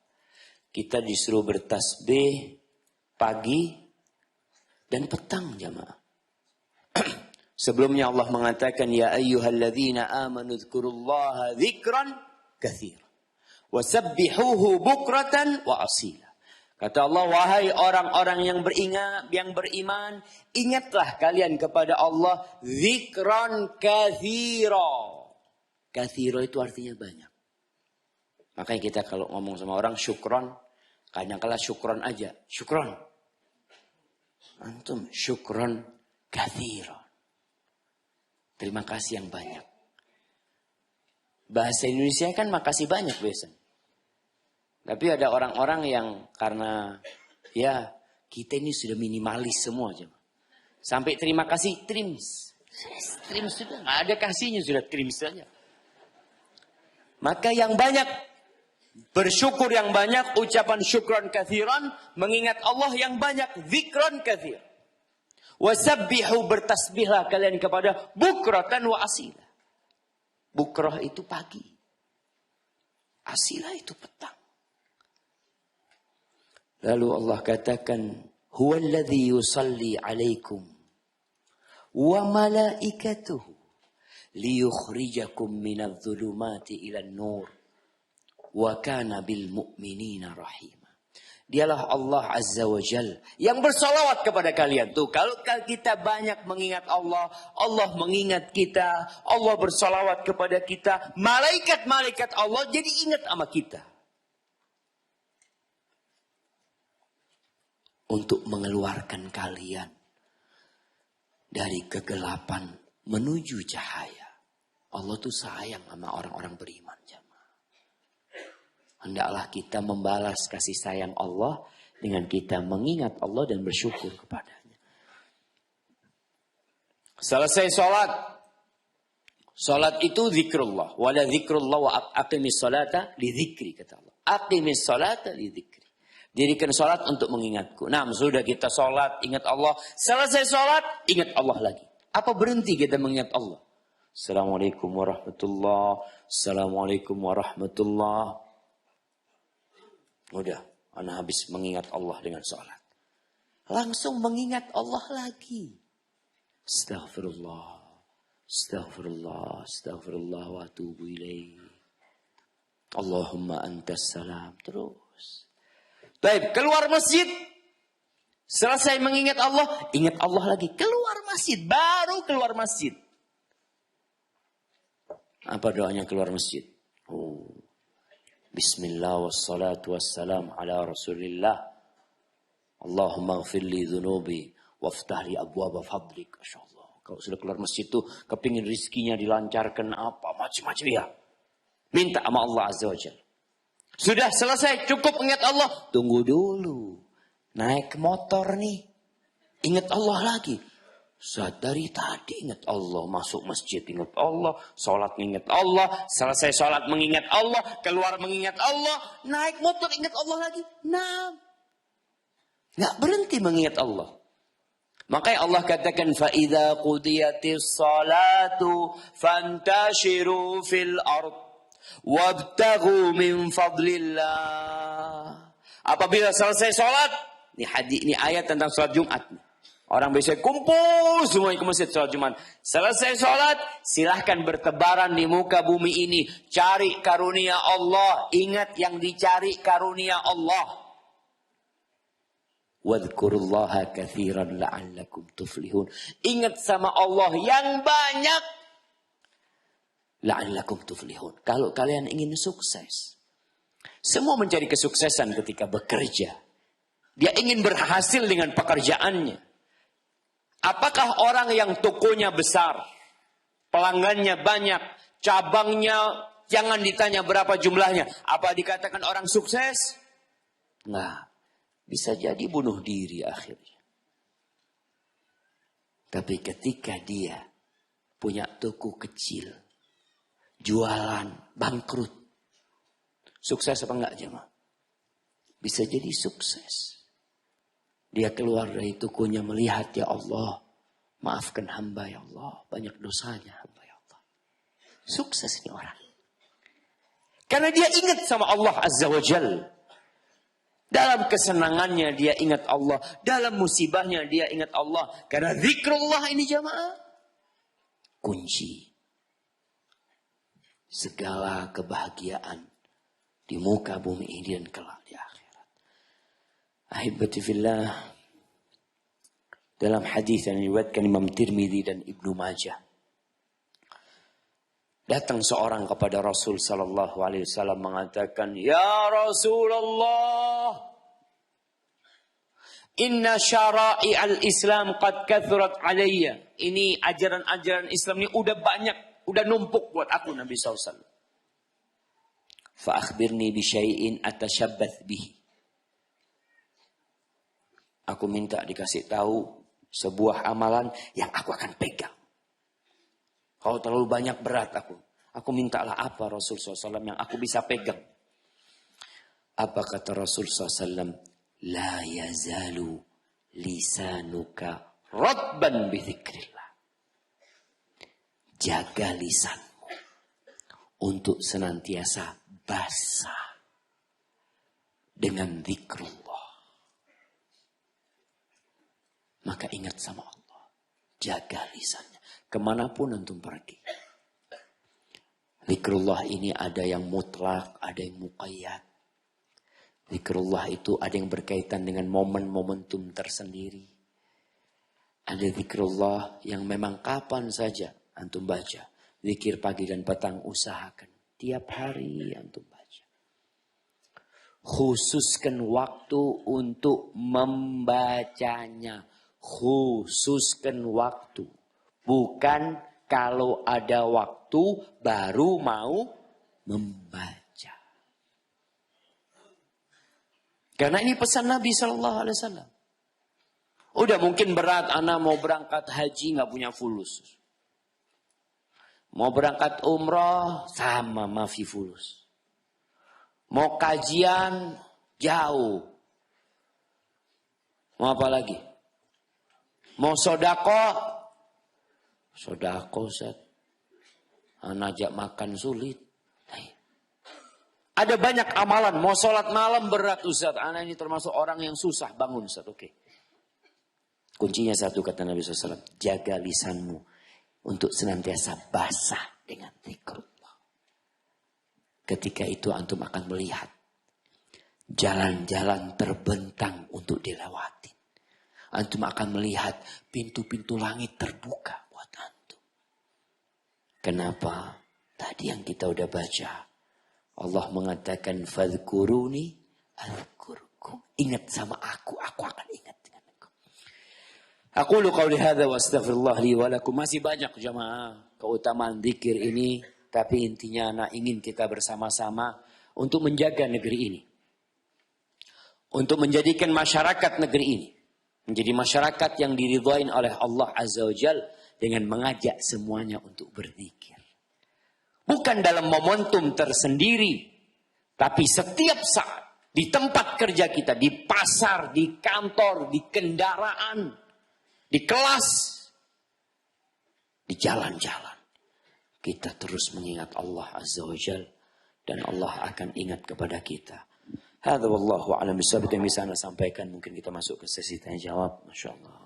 Kita disuruh bertasbih pagi dan petang jamaah. Sebelumnya Allah mengatakan, ya ayyuhalladzina amanu dzkurullaha dzikran katsira wasabbihuhu bukratan wa asila. Kata Allah, wahai orang-orang yang beriman, ingatlah kalian kepada Allah dzikran katsira. Katsira itu artinya banyak. Makanya kita kalau ngomong sama orang syukron, kadang-kala syukron aja, syukron. Antum syukron katsira. Terima kasih yang banyak. Bahasa Indonesia kan makasih banyak biasanya. Tapi ada orang-orang yang karena ya kita ini sudah minimalis semua aja. Sampai terima kasih trims. Trims sudah nggak ada kasihnya, sudah trims saja. Maka yang banyak, bersyukur yang banyak, ucapan syukran kathiran, mengingat Allah yang banyak, zikran kathir. Wasabbihu, bertasbihlah kalian kepada bukratan wa asila. Bukrah itu pagi. Asila itu petang. Lalu Allah katakan, huwallazi yusalli alaikum wa malaikatuhu liyukhrijakum minadh-dhulumati ilan nur wa kana bil mu'minina rahima. Dialah Allah Azza wa Jal yang bersalawat kepada kalian. Tuh, kalau kita banyak mengingat Allah, Allah mengingat kita, Allah bersalawat kepada kita, malaikat-malaikat Allah jadi ingat sama kita. Untuk mengeluarkan kalian dari kegelapan menuju cahaya. Allah tuh sayang sama orang-orang beriman. Hendaklah kita membalas kasih sayang Allah dengan kita mengingat Allah dan bersyukur kepadanya. Selesai sholat. Sholat itu zikrullah. Wala zikrullah wa aqimis sholata li zikri, kata Allah. Aqimis sholata li zikri. Dirikan sholat untuk mengingatku. Nah, sudah kita sholat, ingat Allah. Selesai sholat, ingat Allah lagi. Apa berhenti kita mengingat Allah? Assalamualaikum warahmatullahi. Assalamualaikum warahmatullahi. Udah, anak habis mengingat Allah dengan sholat. Langsung mengingat Allah lagi. Astaghfirullah. Astaghfirullah. Astaghfirullah wa atubu ilaih. Allahumma antas salam. Terus. Baik, keluar masjid. Selesai mengingat Allah, ingat Allah lagi. Keluar masjid, baru keluar masjid. Apa doanya keluar masjid? Oh. Bismillah wassalatu wassalam ala rasulillah. Allahumma ghafir li dhunubi waftah li abwaba fadlik. Masyaallah. Kalau sudah keluar masjid itu kepingin rizkinya dilancarkan apa macam-macam ya. Minta sama Allah Azza wa Jalla. Sudah selesai, cukup ingat Allah. Tunggu dulu. Naik motor nih. Ingat Allah lagi. Saat dari tadi ingat Allah, masuk masjid ingat Allah, sholat mengingat Allah, selesai sholat mengingat Allah, keluar mengingat Allah, naik motor ingat Allah lagi. Nah, nggak berhenti mengingat Allah. Makanya Allah katakan, فَإِذَا قُضِيَتِ الصَّلَاةُ فَانْتَشِرُوا فِي الْأَرْضِ وَابْتَغُوا مِنْ فَضْلِ اللَّهِ. Apabila selesai sholat, ini ayat tentang sholat Jumat. Orang biasa kumpul semua ke masjid sholat Jumat. Selesai sholat, silahkan bertebaran di muka bumi ini. Cari karunia Allah. Ingat yang dicari karunia Allah. Wadhkurullaha kathiran la'allakum tuflihun. Ingat sama Allah yang banyak. La'allakum tuflihun. Kalau kalian ingin sukses. Semua mencari kesuksesan ketika bekerja. Dia ingin berhasil dengan pekerjaannya. Apakah orang yang tokonya besar, pelanggannya banyak, cabangnya jangan ditanya berapa jumlahnya, apa dikatakan orang sukses? Enggak. Bisa jadi bunuh diri akhirnya. Tapi ketika dia punya toko kecil, jualan, bangkrut, sukses apa enggak jemaah? Bisa jadi sukses. Dia keluar dari tokonya melihat, ya Allah, maafkan hamba ya Allah, banyak dosanya hamba ya Allah. Sukses ini orang. Karena dia ingat sama Allah Azza wa Jal. Dalam kesenangannya dia ingat Allah. Dalam musibahnya dia ingat Allah. Karena zikrullah ini jamaah. kunci segala kebahagiaan di muka bumi ini dan kelak di akhirat. Ahibati fillah, dalam hadis yang diriwayatkan Imam Tirmidzi dan Ibnu Majah, datang seorang kepada Rasul sallallahu alaihi wasallam mengatakan, "Ya Rasulullah, inna syara'i al-Islam qad kathurat alayya." Ini ajaran-ajaran Islam ini udah banyak, udah numpuk buat aku, Nabi SAW. Fa akhbirni bi syai'in atashabbath bihi. Aku minta dikasih tahu sebuah amalan yang aku akan pegang. Kalau terlalu banyak berat aku. Aku mintalah apa Rasul SAW yang aku bisa pegang. Apa kata Rasul SAW? La yazalu lisanuka radban bi dzikrillah. Jaga lisanmu untuk senantiasa basah dengan zikrullah. Maka ingat sama Allah. Jaga lisannya. Kemanapun antum pergi. Zikrullah ini ada yang mutlak, ada yang muqayyad. Zikrullah itu ada yang berkaitan dengan momen-momentum tersendiri. Ada zikrullah yang memang kapan saja antum baca. Zikir pagi dan petang usahakan. Tiap hari antum baca. Khususkan waktu untuk membacanya. Khususkan waktu. Bukan kalau ada waktu baru mau membaca. Karena ini pesan Nabi SAW. Udah mungkin berat, anak mau berangkat haji nggak punya fulus. Mau berangkat umroh sama mafi fulus. Mau kajian jauh. Mau apa lagi? Mau sodako, Ustaz. Anak ajak makan sulit. Ada banyak amalan. Mau sholat malam berat Ustaz. Anak ini termasuk orang yang susah bangun Ustaz. Oke. Kuncinya satu kata Nabi SAW. Jaga lisanmu untuk senantiasa basah dengan zikrullah. Ketika itu antum akan melihat jalan-jalan terbentang untuk dilewati. Antum akan melihat pintu-pintu langit terbuka buat antum. Kenapa? Tadi yang kita udah baca. Allah mengatakan fadhkuruni azkurkum. Ingat sama aku akan ingat dengan engkau. Aqulu qauli hadza wa astaghfirullah li wa lakum. Masih banyak jemaah keutamaan zikir ini, tapi intinya anak ingin kita bersama-sama untuk menjaga negeri ini. Untuk menjadikan masyarakat negeri ini menjadi masyarakat yang diridhoin oleh Allah Azza wa Jalla dengan mengajak semuanya untuk berzikir. Bukan dalam momentum tersendiri, tapi setiap saat di tempat kerja kita, di pasar, di kantor, di kendaraan, di kelas, di jalan-jalan. Kita terus mengingat Allah Azza wa Jalla dan Allah akan ingat kepada kita. Hadza wallahu a'lam bishawab. Yang bisa Anda sampaikan, mungkin kita masuk ke sesi tanya jawab. Masya Allah.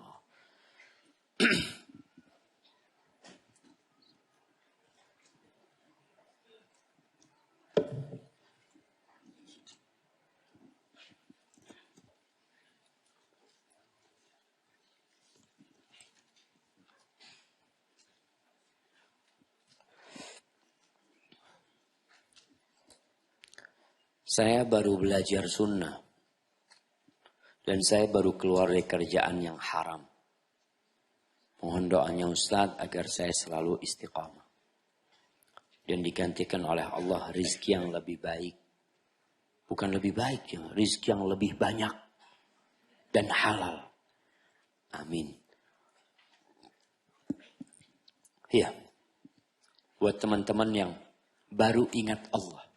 Saya baru belajar sunnah. Dan saya baru keluar dari kerjaan yang haram. Mohon doanya Ustaz agar saya selalu istiqamah. Dan digantikan oleh Allah rizki yang lebih baik. Bukan lebih baik ya, rizki yang lebih banyak. Dan halal. Amin. Ya. Buat teman-teman yang baru ingat Allah.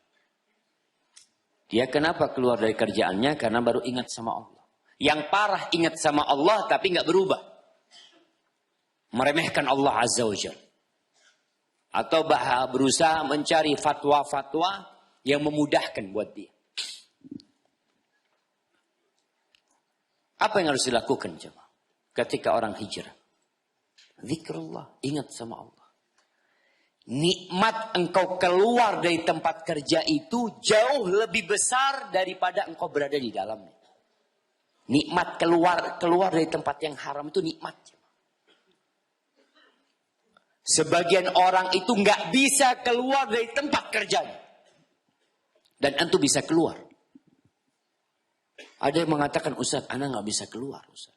Dia kenapa keluar dari kerjaannya? Karena baru ingat sama Allah. Yang parah ingat sama Allah tapi nggak berubah. Meremehkan Allah Azza wa Jalla. Atau berusaha mencari fatwa-fatwa yang memudahkan buat dia. Apa yang harus dilakukan jemaah? Ketika orang hijrah. Zikrullah, ingat sama Allah. nikmat engkau keluar dari tempat kerja itu jauh lebih besar daripada engkau berada di dalamnya. Nikmat keluar dari tempat yang haram itu nikmat. Sebagian orang itu nggak bisa keluar dari tempat kerjanya. Dan antum bisa keluar. Ada yang mengatakan, Ustaz, ana nggak bisa keluar, Ustaz.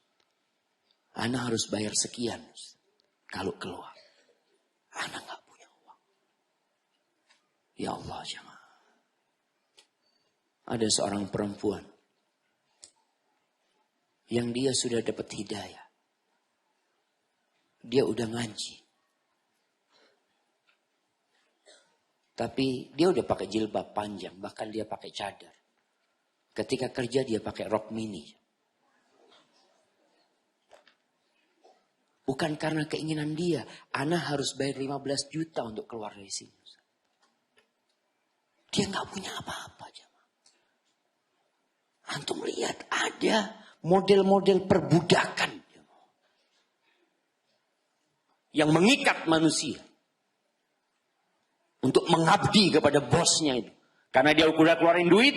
Ana harus bayar sekian, Ustaz, kalau keluar. Ana nggak punya uang. Ya Allah, jemaah. Ada seorang perempuan yang dia sudah dapat hidayah. Dia udah ngaji. Tapi dia udah pakai jilbab panjang, bahkan dia pakai cadar. Ketika kerja dia pakai rok mini. Bukan karena keinginan dia, ana harus bayar 15 juta untuk keluar dari sini. Dia nggak punya apa-apa. Antum lihat ada model-model perbudakan yang mengikat manusia untuk mengabdi kepada bosnya itu. Karena dia udah keluarin duit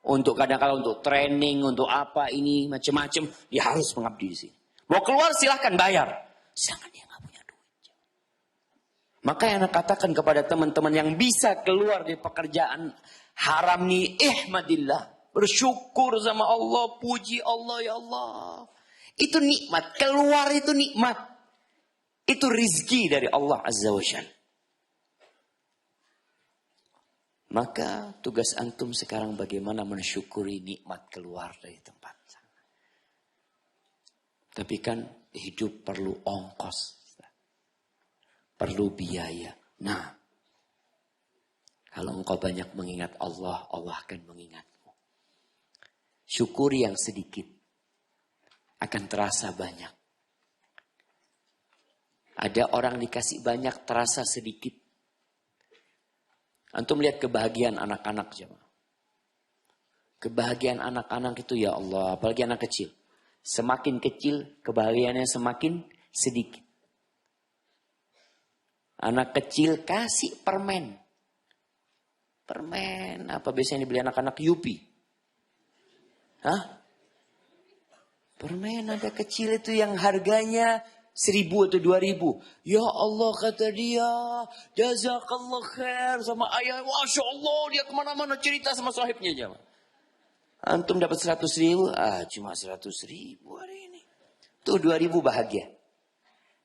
untuk kadang-kadang untuk training, untuk apa ini macam-macam, dia harus mengabdi di sini. Mau keluar silahkan bayar. Sedangkan dia nggak punya duit. Maka yang saya katakan kepada teman-teman yang bisa keluar dari pekerjaan haram nih, ihmadillah, bersyukur sama Allah, puji Allah, ya Allah. Itu nikmat, keluar itu nikmat. Itu rizki dari Allah Azza wa Jalla. Maka tugas antum sekarang bagaimana mensyukuri nikmat keluar dari tempat. Tapi kan hidup perlu ongkos. Perlu biaya. Nah, kalau engkau banyak mengingat Allah, Allah akan mengingatmu. Syukuri yang sedikit. Akan terasa banyak. Ada orang dikasih banyak, terasa sedikit. Antum lihat kebahagiaan anak-anak. Kebahagiaan anak-anak itu ya Allah, apalagi anak kecil. Semakin kecil, kebahagiaannya semakin sedikit. Anak kecil kasih permen. Permen, apa biasanya dibeli anak-anak? Yupi. Hah? Permen ada kecil itu yang harganya 1.000 atau 2.000. Ya Allah, kata dia, jazakallah khair sama ayah. Masya Allah, dia kemana-mana cerita sama sahibnya aja. Antum dapat 100.000, cuma 100.000 hari ini. Tuh 2.000 bahagia.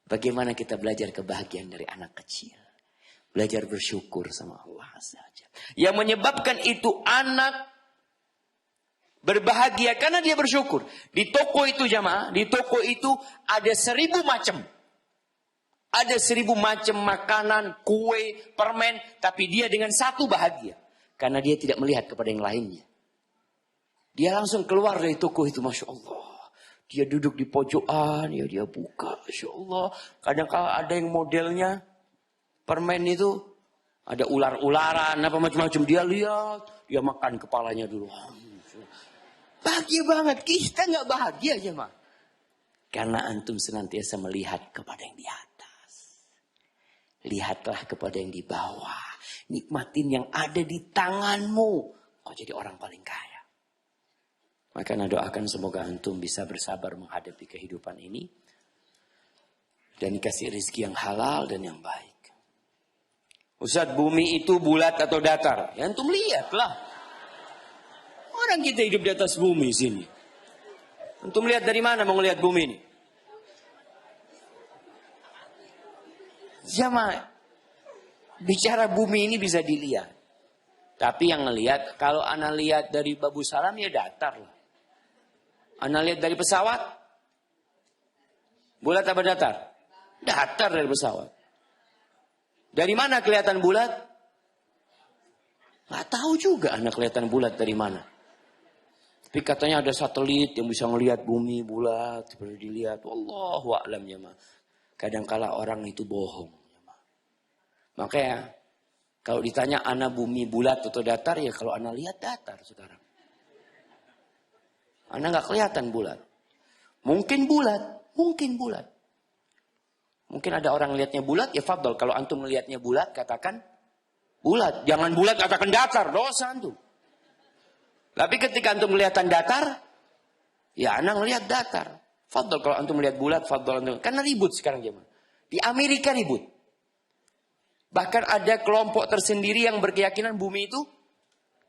Bagaimana kita belajar kebahagiaan dari anak kecil. Belajar bersyukur sama Allah saja. Yang menyebabkan itu anak berbahagia karena dia bersyukur. Di toko itu jamaah, di toko itu ada 1.000 macam. Ada 1.000 macam makanan, kue, permen. Tapi dia dengan satu bahagia. Karena dia tidak melihat kepada yang lainnya. Dia langsung keluar dari toko itu, Masya Allah. Dia duduk di pojokan, ya dia buka, Masya Allah. Kadang-kadang ada yang modelnya, permen itu, ada ular-ularan, apa macam-macam. Dia lihat, dia makan kepalanya dulu. Bahagia banget, kita nggak bahagia aja mah. Karena antum senantiasa melihat kepada yang di atas. Lihatlah kepada yang di bawah. Nikmatin yang ada di tanganmu. Kau jadi orang paling kaya. Maka saya doakan semoga antum bisa bersabar menghadapi kehidupan ini. Dan dikasih rezeki yang halal dan yang baik. Ustaz, bumi itu bulat atau datar? Ya antum lihatlah. Orang kita hidup di atas bumi sini. Antum lihat dari mana mau ngelihat bumi ini? Jamaah, bicara bumi ini bisa dilihat. Tapi yang ngelihat, kalau ana lihat dari Babu Salam ya datar lah. Ana lihat dari pesawat, bulat apa datar? Datar dari pesawat. Dari mana kelihatan bulat? Nggak tahu juga anak kelihatan bulat dari mana. Tapi katanya ada satelit yang bisa ngelihat bumi bulat, seperti dilihat. Wallahu a'lam ya ma. Kadangkala orang itu bohong. Ya, ma. Makanya kalau ditanya ana bumi bulat atau datar, ya kalau ana lihat datar sekarang. Ana nggak kelihatan bulat. Mungkin bulat, mungkin bulat. Mungkin ada orang lihatnya bulat, ya fadol. Kalau antum melihatnya bulat, katakan bulat. Jangan bulat, katakan datar. Dosa antum. Tapi ketika antum kelihatan datar, ya anak lihat datar. Fadol kalau antum melihat bulat, fadol antum. Karena ribut sekarang zaman. Di Amerika ribut. Bahkan ada kelompok tersendiri yang berkeyakinan bumi itu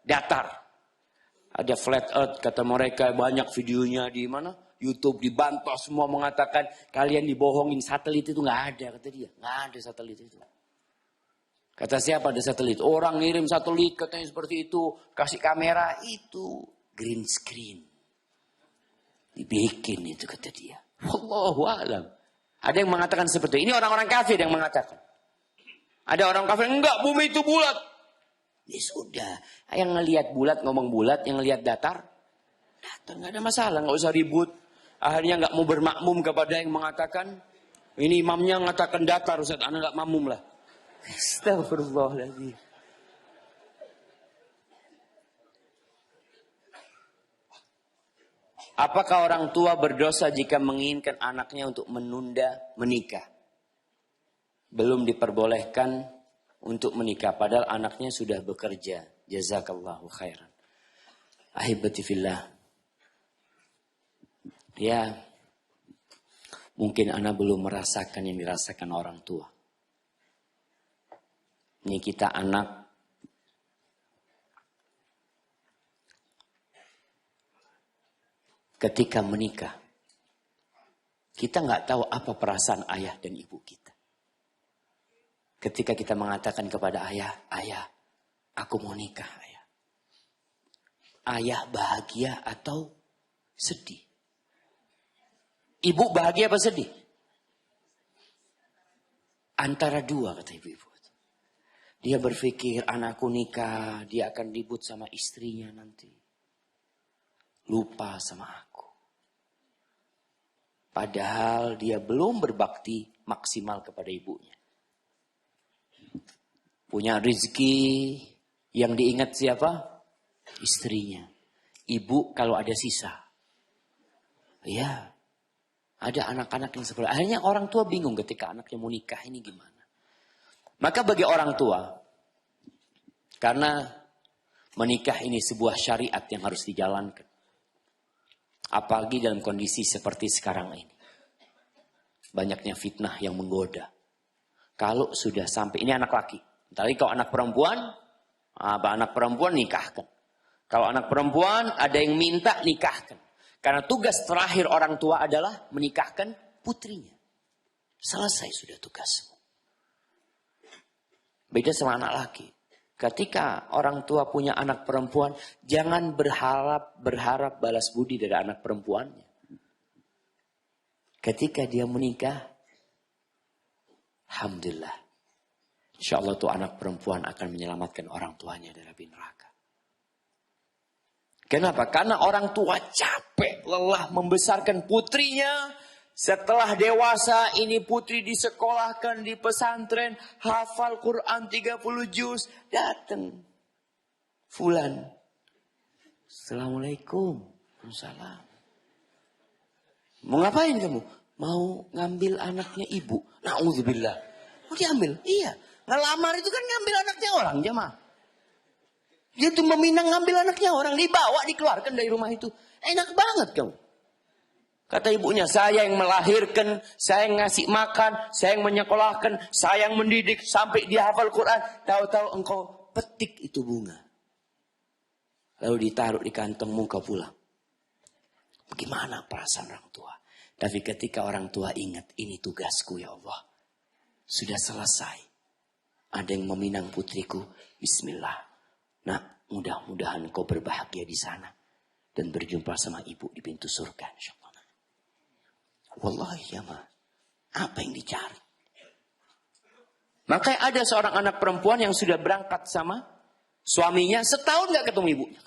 datar. Ada flat earth, kata mereka, banyak videonya di mana? YouTube dibantah, semua mengatakan kalian dibohongin, satelit itu nggak ada, kata dia. Nggak ada satelit itu. Kata siapa ada satelit? Orang ngirim satelit katanya seperti itu, kasih kamera, itu green screen. Dibikin itu kata dia. Wallahu a'lam. Ada yang mengatakan seperti itu. Ini orang-orang kafir yang mengatakan. Ada orang kafir, enggak, bumi itu bulat. Ya sudah, yang ngelihat bulat ngomong bulat, yang ngelihat datar, datar, nggak ada masalah, nggak usah ribut. Akhirnya nggak mau bermakmum kepada yang mengatakan, ini imamnya mengatakan datar, Ustaz, anak nggak makmum lah. Astagfirullahaladzim. Apakah orang tua berdosa jika menginginkan anaknya untuk menunda menikah? Belum diperbolehkan untuk menikah, padahal anaknya sudah bekerja. Jazakallahu khairan. Ahibati fillah. Ya, mungkin anak belum merasakan yang dirasakan orang tua. Ini kita anak ketika menikah, kita nggak tahu apa perasaan ayah dan ibu kita. Ketika kita mengatakan kepada ayah, ayah, aku mau nikah, ayah. Ayah bahagia atau sedih? Ibu bahagia apa sedih? Antara dua, kata ibu-ibu. Dia berpikir anakku nikah, dia akan ribut sama istrinya nanti. Lupa sama aku. Padahal dia belum berbakti maksimal kepada ibunya. Punya rezeki yang diingat siapa? Istrinya. Ibu kalau ada sisa. Ya. Ada anak-anak yang seperti. Akhirnya orang tua bingung ketika anaknya mau nikah ini gimana. Maka bagi orang tua. Karena menikah ini sebuah syariat yang harus dijalankan. Apalagi dalam kondisi seperti sekarang ini. Banyaknya fitnah yang menggoda. Kalau sudah sampai, ini anak laki. Tapi kalau anak perempuan nikahkan. Kalau anak perempuan ada yang minta nikahkan. Karena tugas terakhir orang tua adalah menikahkan putrinya. Selesai sudah tugasmu. Beda sama anak laki. Ketika orang tua punya anak perempuan, jangan berharap balas budi dari anak perempuannya. Ketika dia menikah, alhamdulillah. Insya Allah tuh anak perempuan akan menyelamatkan orang tuanya dari api neraka. Kenapa? Karena orang tua capek, lelah membesarkan putrinya. Setelah dewasa, ini putri disekolahkan di pesantren, hafal Quran 30 juz, datang. Fulan. Assalamualaikum. Waalaikumsalam. Mau ngapain kamu? Mau ngambil anaknya ibu. Na'udzubillah. Mau diambil? Iya. Ngelamar itu kan ngambil anaknya orang, jemaah. Dia tuh meminang ngambil anaknya orang, dibawa, dikeluarkan dari rumah itu. Enak banget kamu. Kata ibunya, saya yang melahirkan, saya yang ngasih makan, saya yang menyekolahkan, saya yang mendidik sampai dia hafal Quran. Tahu-tahu engkau petik itu bunga. Lalu ditaruh di kantongmu, kau pulang. Bagaimana perasaan orang tua? Tapi ketika orang tua ingat, ini tugasku ya Allah. Sudah selesai. Ada yang meminang putriku, bismillah. Nah, mudah-mudahan kau berbahagia di sana. Dan berjumpa sama ibu di pintu surga, insyaAllah. Wallahi ya ma. Apa yang dicari? Makanya ada seorang anak perempuan yang sudah berangkat sama suaminya. Setahun gak ketemu ibunya.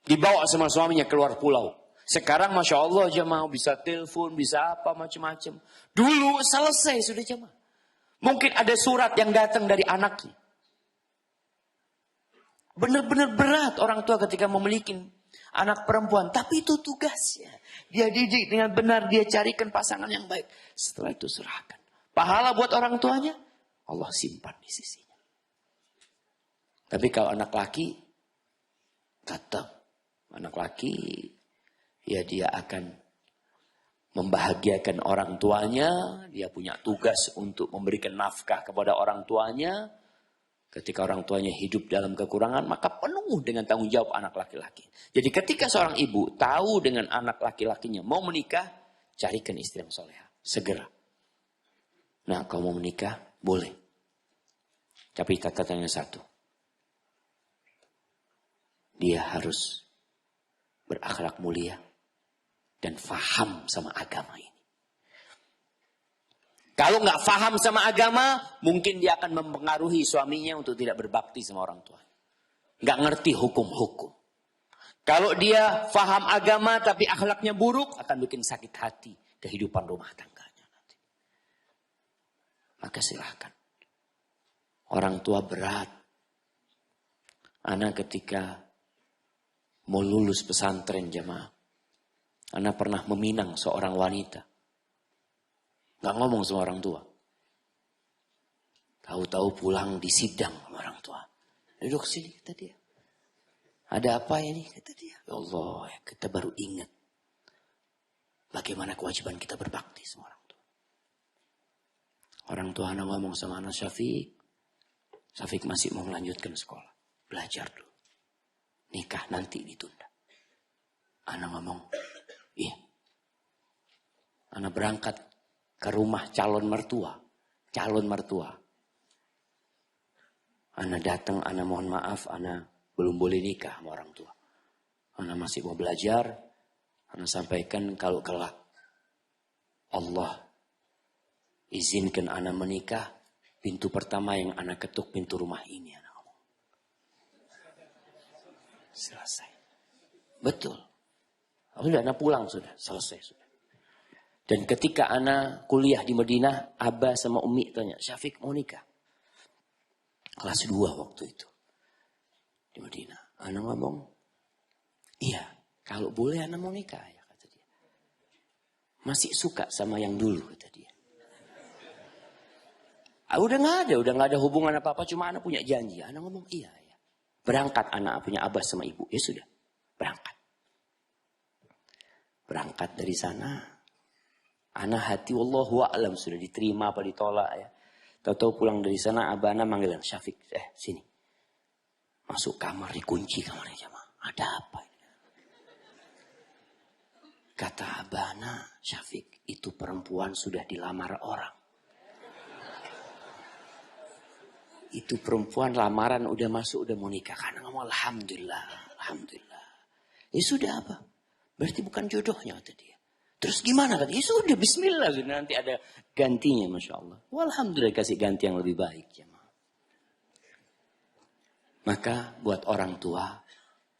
Dibawa sama suaminya keluar pulau. Sekarang Masya Allah jemaah bisa telepon, bisa apa macam-macam. Dulu selesai sudah jemaah. Mungkin ada surat yang datang dari anaknya. Benar-benar berat orang tua ketika memiliki Anak perempuan, tapi itu tugasnya. Dia didik dengan benar, dia carikan pasangan yang baik. Setelah itu serahkan. Pahala buat orang tuanya, Allah simpan di sisinya. Tapi kalau anak laki, tetap anak laki, ya dia akan membahagiakan orang tuanya. Dia punya tugas untuk memberikan nafkah kepada orang tuanya. Ketika orang tuanya hidup dalam kekurangan, maka penuh dengan tanggung jawab anak laki-laki. Jadi ketika seorang ibu tahu dengan anak laki-lakinya mau menikah, carikan istri yang soleha. Segera. Nah, kalau mau menikah, boleh. Tapi catatannya satu. Dia harus berakhlak mulia dan faham sama agama ini. Kalau nggak faham sama agama, mungkin dia akan mempengaruhi suaminya untuk tidak berbakti sama orang tua. Nggak ngerti hukum-hukum. Kalau dia faham agama tapi akhlaknya buruk, akan bikin sakit hati kehidupan rumah tangganya nanti. Maka silahkan. Orang tua berat. Anak ketika mau lulus pesantren jamaah, anak pernah meminang seorang wanita. Gak ngomong sama orang tua. Tahu-tahu pulang di sidang sama orang tua. Duduk sini, kata dia. Ada apa ini? Kata dia. Ya Allah, kita baru ingat. Bagaimana kewajiban kita berbakti sama orang tua. Orang tua anak ngomong sama anak Syafiq. Syafiq masih mau melanjutkan sekolah. Belajar dulu. Nikah nanti ditunda. Anak ngomong, iya. Anak berangkat ke rumah calon mertua. Calon mertua. Anak datang, anak mohon maaf, anak belum boleh nikah sama orang tua. Anak masih mau belajar. Anak sampaikan kalau kelak Allah izinkan anak menikah, pintu pertama yang anak ketuk pintu rumah ini. Anak ngomong. Selesai. Betul. Sudah anak pulang sudah. Selesai sudah. Dan ketika anak kuliah di Madinah, Abah sama Umi tanya, Syafiq mau nikah? Kelas 2 waktu itu. Di Madinah. Anak ngomong, iya, kalau boleh anak mau nikah, ya kata dia. Masih suka sama yang dulu, kata dia. Udah nggak ada hubungan apa-apa, cuma anak punya janji. Anak ngomong, iya. Berangkat anak punya abah sama ibu. Ya sudah, berangkat. Berangkat dari sana. Anak hati wallahu a'lam sudah diterima apa ditolak ya. Tahu-tahu pulang dari sana abah anak manggil Syafiq, sini. Masuk kamar, dikunci kamarnya jamaah. Ada apa ini? Kata abah anak, Syafiq, itu perempuan sudah dilamar orang. Itu perempuan lamaran udah masuk, udah mau nikah. Karena ngomong alhamdulillah, alhamdulillah. Ya sudah apa? Berarti bukan jodohnya kata dia. Terus gimana? Kata, ya sudah bismillah. Nanti ada gantinya Masya Allah. Alhamdulillah kasih ganti yang lebih baik. Jemaah. Maka buat orang tua.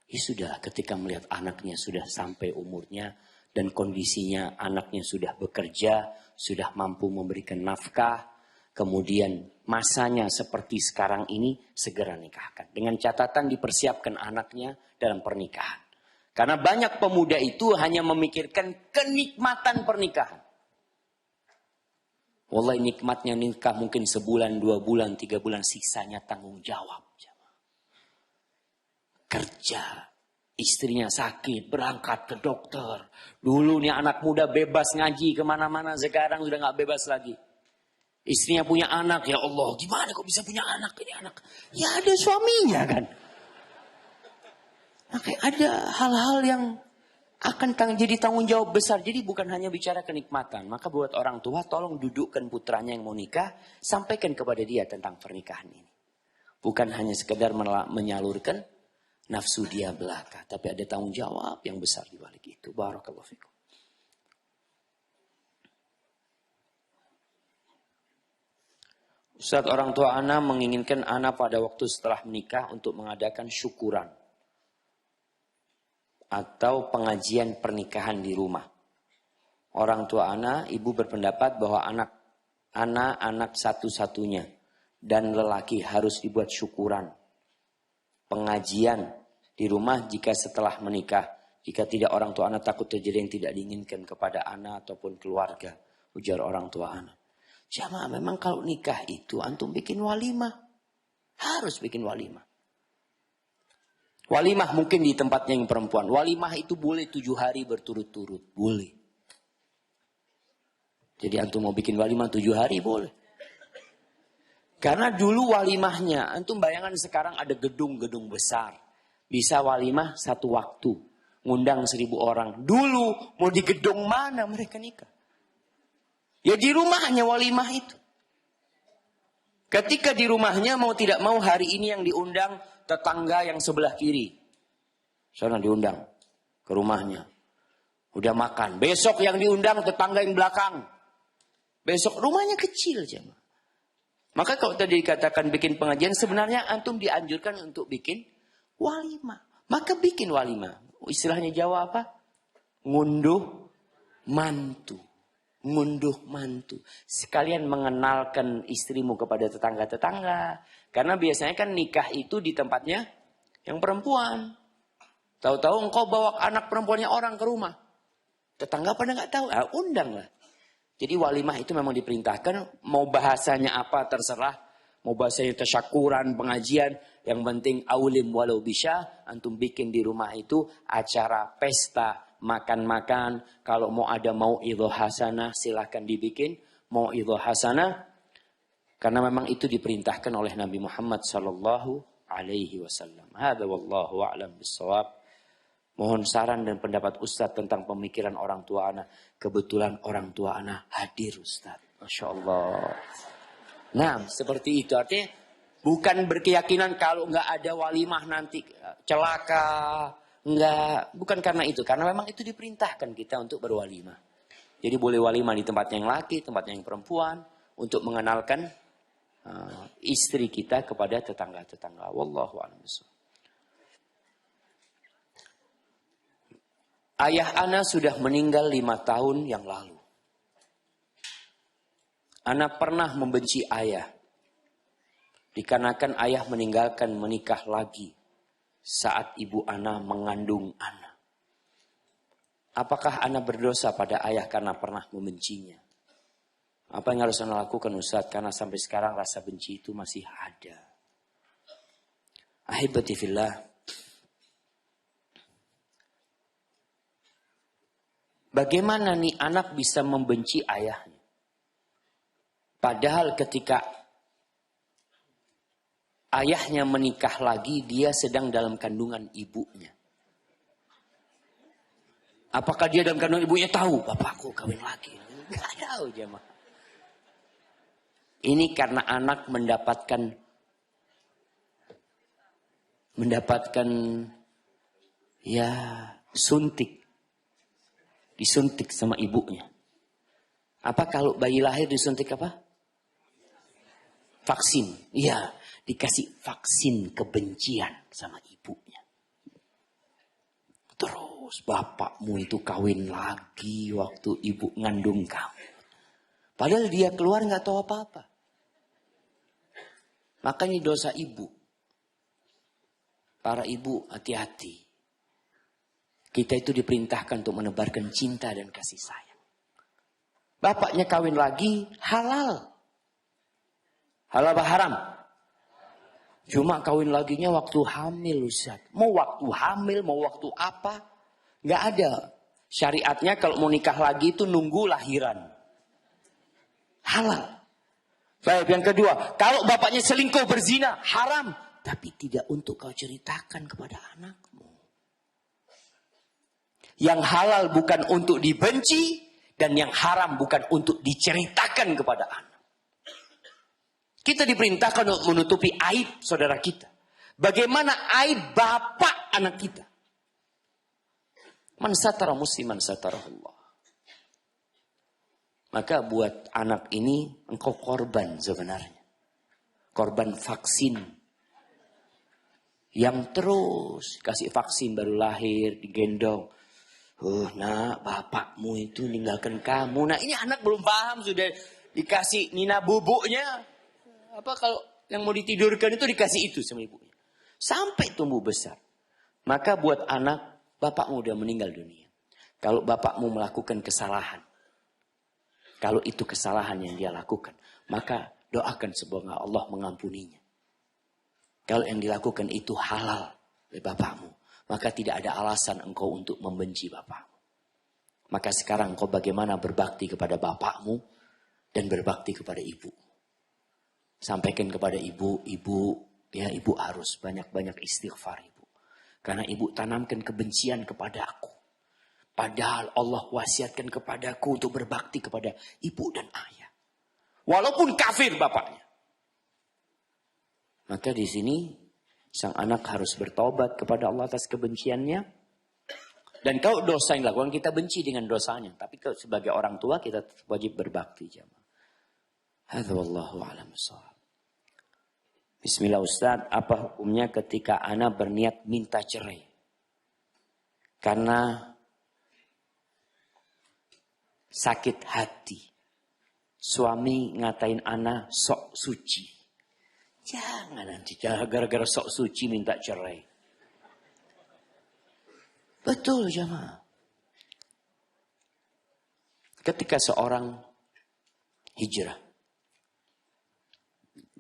Ya sudah ketika melihat anaknya sudah sampai umurnya. Dan kondisinya anaknya sudah bekerja. Sudah mampu memberikan nafkah. Kemudian masanya seperti sekarang ini. Segera nikahkan. Dengan catatan dipersiapkan anaknya dalam pernikahan. Karena banyak pemuda itu hanya memikirkan kenikmatan pernikahan. Wallahi nikmatnya nikah mungkin sebulan, 2 bulan, 3 bulan. Sisanya tanggung jawab. Kerja. Istrinya sakit, berangkat ke dokter. Dulu nih anak muda bebas ngaji kemana-mana. Sekarang sudah gak bebas lagi. Istrinya punya anak, ya Allah. Gimana kok bisa punya anak? Ini anak. Ya ada suaminya kan. Maka ada hal-hal yang akan jadi tanggung jawab besar. Jadi bukan hanya bicara kenikmatan. Maka buat orang tua tolong dudukkan putranya yang mau nikah. Sampaikan kepada dia tentang pernikahan ini. Bukan hanya sekedar menyalurkan nafsu dia belaka. Tapi ada tanggung jawab yang besar di balik itu. Barakallahu fikum. Ustaz, orang tua ana menginginkan ana pada waktu setelah menikah untuk mengadakan syukuran. Atau pengajian pernikahan di rumah. Orang tua anak, ibu berpendapat bahwa anak satu-satunya dan lelaki harus dibuat syukuran, pengajian Di rumah jika setelah menikah, jika tidak orang tua anak takut terjadi yang tidak diinginkan kepada anak ataupun keluarga. Ujar orang tua anak. Jamaah memang kalau nikah itu antum bikin walimah. Harus bikin walimah. Walimah mungkin di tempatnya yang perempuan. Walimah itu boleh 7 hari berturut-turut. Boleh. Jadi antum mau bikin walimah 7 hari boleh. Karena dulu walimahnya, antum bayangan sekarang ada gedung-gedung besar. Bisa walimah 1 waktu. Ngundang 1.000 orang. Dulu mau di gedung mana mereka nikah? Ya di rumahnya walimah itu. Ketika di rumahnya mau tidak mau hari ini yang diundang tetangga yang sebelah kiri. Sana diundang ke rumahnya. Udah makan. Besok yang diundang tetangga yang belakang. Besok rumahnya kecil jemaah. Maka kalau tadi dikatakan bikin pengajian, sebenarnya antum dianjurkan untuk bikin walimah. Maka bikin walimah. Istilahnya Jawa apa? Ngunduh mantu. Ngunduh mantu. Sekalian mengenalkan istrimu kepada tetangga-tetangga. Karena biasanya kan nikah itu di tempatnya yang perempuan. Tahu-tahu engkau bawa anak perempuannya orang ke rumah. Tetangga pada nggak tahu. Undang lah. Jadi walimah itu memang diperintahkan. Mau bahasanya apa terserah. Mau bahasanya tasyakuran, pengajian. Yang penting aulim walau bisya. Antum bikin di rumah itu acara pesta. Makan-makan. Kalau mau ada mau'idhah hasanah silahkan dibikin. Mau'idhah hasanah. Karena memang itu diperintahkan oleh Nabi Muhammad sallallahu alaihi wasallam. Hadza wallahu a'lam bissawab. Mohon saran dan pendapat Ustadz tentang pemikiran orang tua anak. Kebetulan orang tua anak hadir Ustadz. Masya Allah. Nah seperti itu. Artinya bukan berkeyakinan kalau nggak ada walimah nanti celaka. Enggak. Bukan karena itu. Karena memang itu diperintahkan kita untuk berwalimah. Jadi boleh walimah di tempatnya yang laki, tempatnya yang perempuan. Untuk mengenalkan istri kita kepada tetangga-tetangga. Wallahu a'lam bishawab. Ayah ana sudah meninggal 5 tahun yang lalu. Ana pernah membenci ayah. Dikarenakan ayah meninggalkan menikah lagi saat ibu ana mengandung ana. Apakah ana berdosa pada ayah karena pernah membencinya? Apa yang harus ana lakukan Ustaz? Karena sampai sekarang rasa benci itu masih ada. Ahibati fillah. Bagaimana nih anak bisa membenci ayahnya? Padahal ketika ayahnya menikah lagi, dia sedang dalam kandungan ibunya. Apakah dia dalam kandungan ibunya tahu? Bapakku kawin lagi. Nggak tahu jemaah. Ini karena anak mendapatkan ya suntik. Disuntik sama ibunya. Apa kalau bayi lahir disuntik apa? Vaksin. Iya, dikasih vaksin kebencian sama ibunya. Terus bapakmu itu kawin lagi waktu ibu ngandung kamu. Padahal dia keluar nggak tahu apa-apa. Makanya dosa ibu. Para ibu hati-hati. Kita itu diperintahkan untuk menebarkan cinta dan kasih sayang. Bapaknya kawin lagi, halal. Halal apa haram? Cuma kawin laginya waktu hamil Ustaz. Mau waktu hamil, mau waktu apa? Nggak ada. Syariatnya kalau mau nikah lagi itu nunggu lahiran. Halal. Baik, yang kedua. Kalau bapaknya selingkuh berzina, haram. Tapi tidak untuk kau ceritakan kepada anakmu. Yang halal bukan untuk dibenci. Dan yang haram bukan untuk diceritakan kepada anak. Kita diperintahkan untuk menutupi aib saudara kita. Bagaimana aib bapak anak kita. Man satara musliman satarahullah. Maka buat anak ini engkau korban sebenarnya. Korban vaksin. Yang terus kasih vaksin baru lahir, digendong. Nak, bapakmu itu ninggalkan kamu. Nah ini anak belum paham sudah dikasih nina bubuknya. Apa kalau yang mau ditidurkan itu dikasih itu sama ibunya. Sampai tumbuh besar. Maka buat anak, bapakmu udah meninggal dunia. Kalau bapakmu melakukan kesalahan, kalau itu kesalahan yang dia lakukan, maka doakan semoga Allah mengampuninya. Kalau yang dilakukan itu halal oleh bapakmu, maka tidak ada alasan engkau untuk membenci bapakmu. Maka sekarang engkau bagaimana berbakti kepada bapakmu dan berbakti kepada ibu. Sampaikan kepada ibu, ya ibu harus banyak-banyak istighfar ibu. Karena ibu tanamkan kebencian kepada aku. Padahal Allah wasiatkan kepadaku untuk berbakti kepada ibu dan ayah. Walaupun kafir bapaknya. Maka di sini sang anak harus bertobat kepada Allah atas kebenciannya. Dan kalau dosa yang dilakukan kita benci dengan dosanya. Tapi sebagai orang tua kita wajib berbakti jamaah. Hadza wallahu a'lam bishawab. Bismillah Ustaz, apa hukumnya ketika anak berniat minta cerai? Karena sakit hati. Suami ngatain anak sok suci. Jangan nanti gara-gara sok suci minta cerai. Betul jemaah. Ketika seorang hijrah.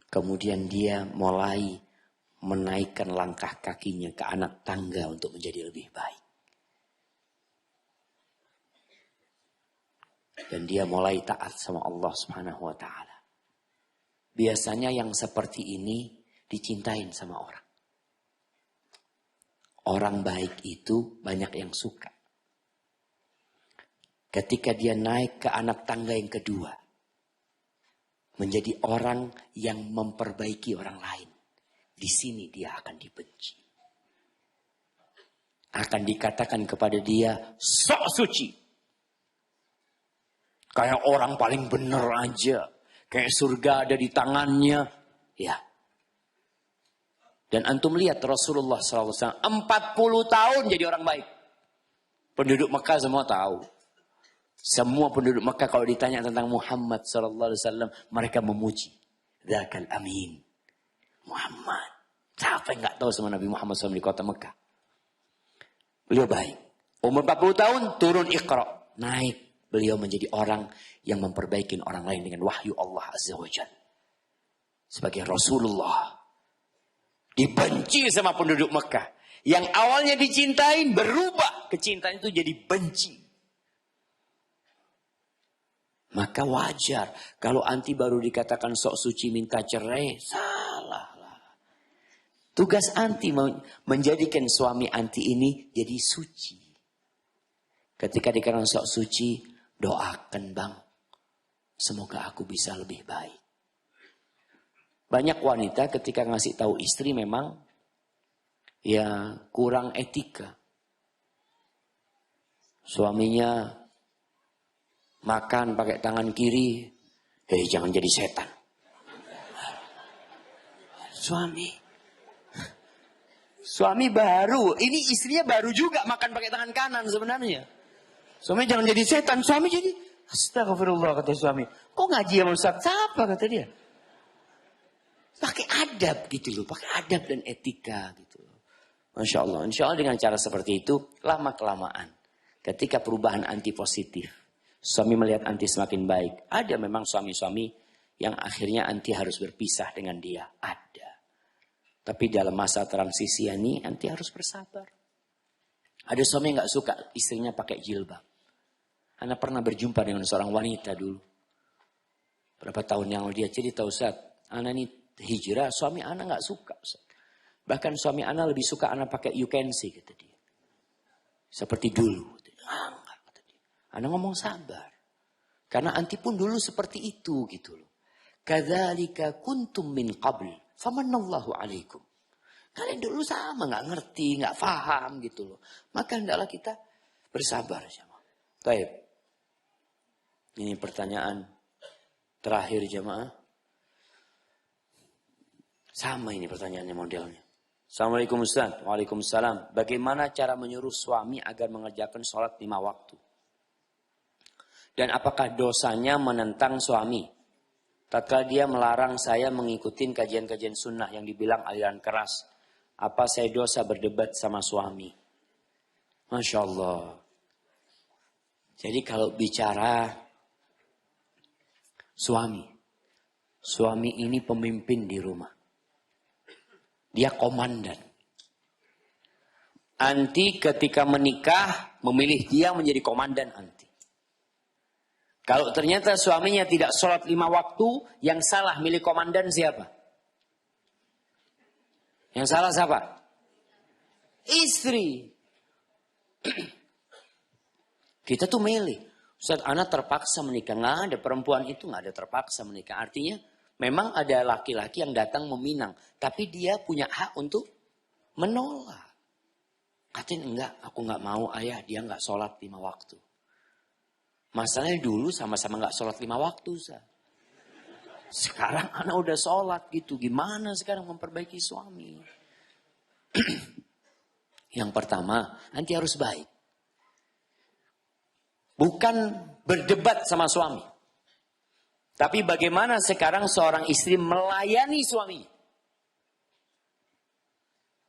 Kemudian dia mulai menaikkan langkah kakinya ke anak tangga untuk menjadi lebih baik. Dan dia mulai taat sama Allah Subhanahu wa taala. Biasanya yang seperti ini dicintain sama orang. Orang baik itu banyak yang suka. Ketika dia naik ke anak tangga yang kedua, menjadi orang yang memperbaiki orang lain. Di sini dia akan dibenci. Akan dikatakan kepada dia, sok suci. Kayak orang paling benar aja. Kayak surga ada di tangannya. Ya. Dan antum lihat Rasulullah SAW 40 tahun jadi orang baik. Penduduk Mekah semua tahu. Semua penduduk Mekah kalau ditanya tentang Muhammad SAW, mereka memuji. Dzakal amin. Muhammad. Siapa yang gak tahu sama Nabi Muhammad SAW di kota Mekah? Beliau baik. Umur 40 tahun turun Iqra. Naik. Beliau menjadi orang yang memperbaiki orang lain dengan wahyu Allah Azza wa Jalla. Sebagai Rasulullah. Dibenci sama penduduk Mekah. Yang awalnya dicintain berubah. Kecintaan itu jadi benci. Maka wajar. Kalau anti baru dikatakan sok suci minta cerai. Salah lah. Tugas anti menjadikan suami anti ini jadi suci. Ketika dikatakan sok suci. Doakan bang. Semoga aku bisa lebih baik. Banyak wanita ketika ngasih tahu istri memang. Ya kurang etika. Suaminya makan pakai tangan kiri. Jangan jadi setan. Suami baru. Ini istrinya baru juga makan pakai tangan kanan sebenarnya. Suami jangan jadi setan. Suami jadi astagfirullah kata suami. Kok ngaji sama Ustaz? Siapa kata dia? Pakai adab gitu loh. Pakai adab dan etika gitu loh. Masya Allah. Insya Allah dengan cara seperti itu. Lama-kelamaan. Ketika perubahan anti positif. Suami melihat anti semakin baik. Ada memang suami-suami yang akhirnya anti harus berpisah dengan dia. Ada. Tapi dalam masa transisi ini anti harus bersabar. Ada suami yang gak suka istrinya pakai jilbab. Ana pernah berjumpa dengan seorang wanita dulu. Berapa tahun yang lalu dia cerita, Ustaz, Ana ini hijrah, suami Ana gak suka. Ustaz. Bahkan suami Ana lebih suka Ana pakai you can see, kata dia. Seperti dulu. Enggak, kata dia. Ana ngomong sabar. Karena anti pun dulu seperti itu gitu loh. Kadzalika kuntum min qabl, famanallahu alaikum. Kalian dulu sama, gak ngerti, gak paham gitu loh. Maka hendaklah kita bersabar. Baik. Ini pertanyaan terakhir jemaah. Sama ini pertanyaannya modelnya. Assalamualaikum Ustaz. Waalaikumsalam. Bagaimana cara menyuruh suami agar mengerjakan sholat 5 waktu? Dan apakah dosanya menentang suami? Tatkala dia melarang saya mengikuti kajian-kajian sunnah yang dibilang aliran keras. Apa saya dosa berdebat sama suami? Masya Allah. Jadi kalau bicara suami ini pemimpin di rumah. Dia komandan. Anti ketika menikah memilih dia menjadi komandan anti. Kalau ternyata suaminya tidak sholat 5 waktu, yang salah milih komandan siapa? Yang salah siapa? Istri. Kita tuh milih. Ustaz, anak terpaksa menikah. Nggak ada, perempuan itu nggak ada terpaksa menikah. Artinya memang ada laki-laki yang datang meminang. Tapi dia punya hak untuk menolak. Katanya enggak, aku nggak mau ayah, dia nggak sholat 5 waktu. Masalahnya dulu sama-sama nggak sholat 5 waktu. Ustaz. Sekarang anak udah sholat gitu. Gimana sekarang memperbaiki suami? Yang pertama, nanti harus baik. Bukan berdebat sama suami. Tapi bagaimana sekarang seorang istri melayani suaminya.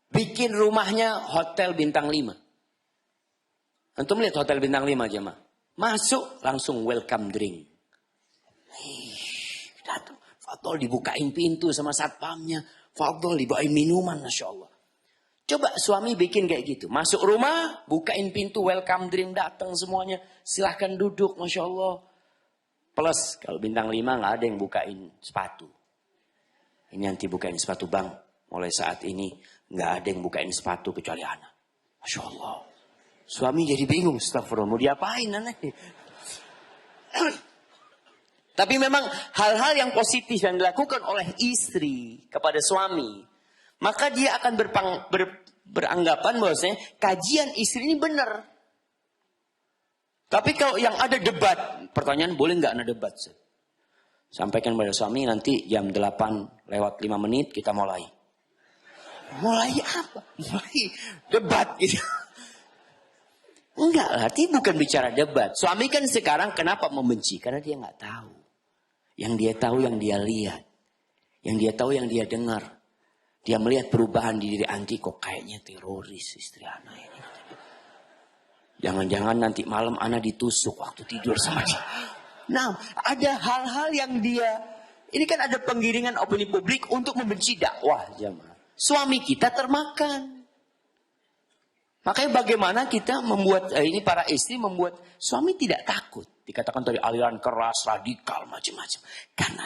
Bikin rumahnya hotel bintang 5. Antum lihat hotel bintang 5 jemaah. Masuk langsung welcome drink. Datang. Fadol dibukain pintu sama satpamnya. Fadol dibawain minuman, Masya Allah. Coba suami bikin kayak gitu. Masuk rumah, bukain pintu, welcome drink, datang semuanya. Silahkan duduk, Masya Allah. Plus, kalau bintang 5 nggak ada yang bukain sepatu. Ini nanti bukain sepatu bang. Mulai saat ini, nggak ada yang bukain sepatu kecuali anak. Masya Allah. Suami jadi bingung, astagfirullah, mau diapain anak? Tapi memang hal-hal yang positif yang dilakukan oleh istri kepada suami, maka dia akan beranggapan bahwasanya kajian istri ini benar. Tapi kalau yang ada debat, pertanyaan boleh nggak ada debat? Sampaikan pada suami nanti jam 8 lewat 5 menit kita mulai. Mulai apa? Mulai debat gitu. Enggak lah, ini bukan bicara debat. Suami kan sekarang kenapa membenci? Karena dia nggak tahu. Yang dia tahu yang dia lihat. Yang dia tahu yang dia dengar. Dia melihat perubahan di diri anti, kok kayaknya teroris istri anak ini. Jangan-jangan nanti malam anak ditusuk waktu tidur sama dia. Nah, ada hal-hal yang dia... Ini kan ada penggiringan opini publik untuk membenci dakwah jamaah. Suami kita termakan. Makanya bagaimana kita membuat, ini para istri membuat suami tidak takut. Dikatakan tadi aliran keras, radikal, macam-macam. Karena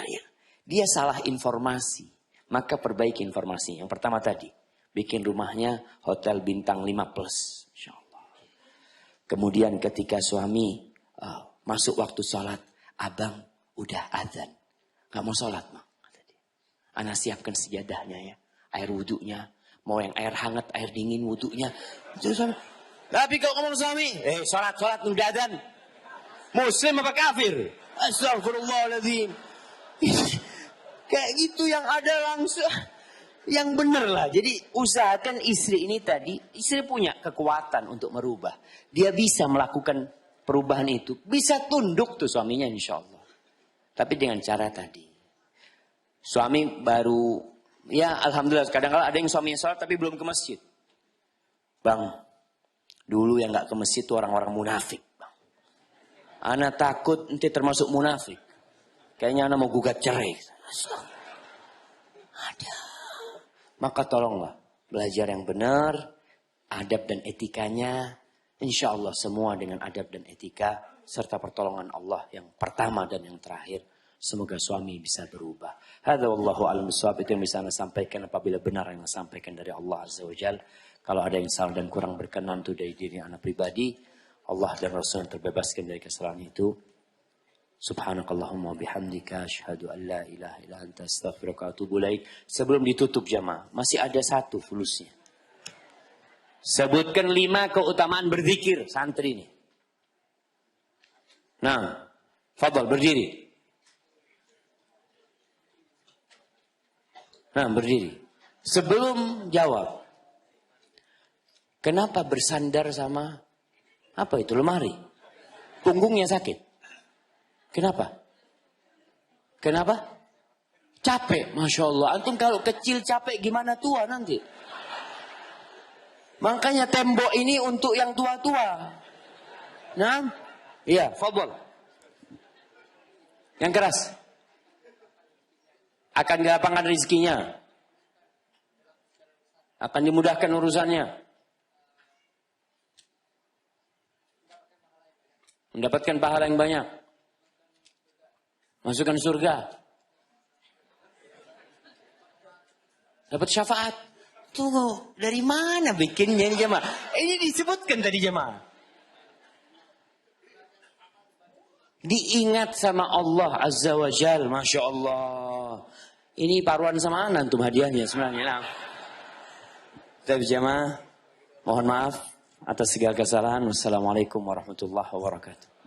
dia salah informasi. Maka perbaiki informasi. Yang pertama tadi, bikin rumahnya hotel bintang 5 plus. Insya Allah. Kemudian ketika suami masuk waktu sholat, abang udah azan. Gak mau sholat, Mak. Anak siapkan sejadahnya ya. Air wudhunya. Mau yang air hangat, air dingin wudhunya. Tapi kalau ngomong suami, sholat udah azan. Muslim apa kafir? Astagfirullahaladzim. Kayak gitu yang ada langsung. Yang benar lah. Jadi usahakan istri ini tadi. Istri punya kekuatan untuk merubah. Dia bisa melakukan perubahan itu. Bisa tunduk tuh suaminya insya Allah. Tapi dengan cara tadi. Suami baru. Ya alhamdulillah. Kadang-kadang ada yang suaminya sholat tapi belum ke masjid. Bang. Dulu yang gak ke masjid itu orang-orang munafik. Bang. Ana takut nanti termasuk munafik. Kayaknya ana mau gugat cerai. Ada. Maka tolonglah belajar yang benar, adab dan etikanya. Insya Allah semua dengan adab dan etika serta pertolongan Allah yang pertama dan yang terakhir. Semoga suami bisa berubah. Hadza wallahu a'lam bishawab. Itu yang bisa Anda sampaikan apabila benar yang Anda sampaikan dari Allah Azza wa Jalla. Kalau ada yang salah dan kurang berkenan itu dari diri Anda pribadi, Allah dan Rasul terbebaskan dari kesalahan itu. Subhanakallahumma bihamdika asyhadu an la ilaha illa anta astaghfiruka wa atubu ilaik. Sebelum ditutup jamaah, masih ada satu fulusnya. Sebutkan 5 keutamaan berzikir santri ini. Nah, fadhal berdiri. Nah, berdiri. Sebelum jawab. Kenapa bersandar sama apa itu lemari? Punggungnya sakit. Kenapa? Kenapa? Capek, Masya Allah. Antum kalau kecil capek gimana tua nanti? Makanya tembok ini untuk yang tua-tua. Nah, iya, fadhol. Yang keras. Akan dilapangkan rezekinya. Akan dimudahkan urusannya. Mendapatkan pahala yang banyak. Masukkan surga. Dapat syafaat. Tunggu, dari mana bikinnya ini jemaah? Ini disebutkan tadi jemaah. Diingat sama Allah Azza wa Jal. Masya Allah. Ini paruan sama antum hadiahnya sebenarnya. Nah. Tapi jemaah, mohon maaf atas segala kesalahan. Wassalamualaikum warahmatullahi wabarakatuh.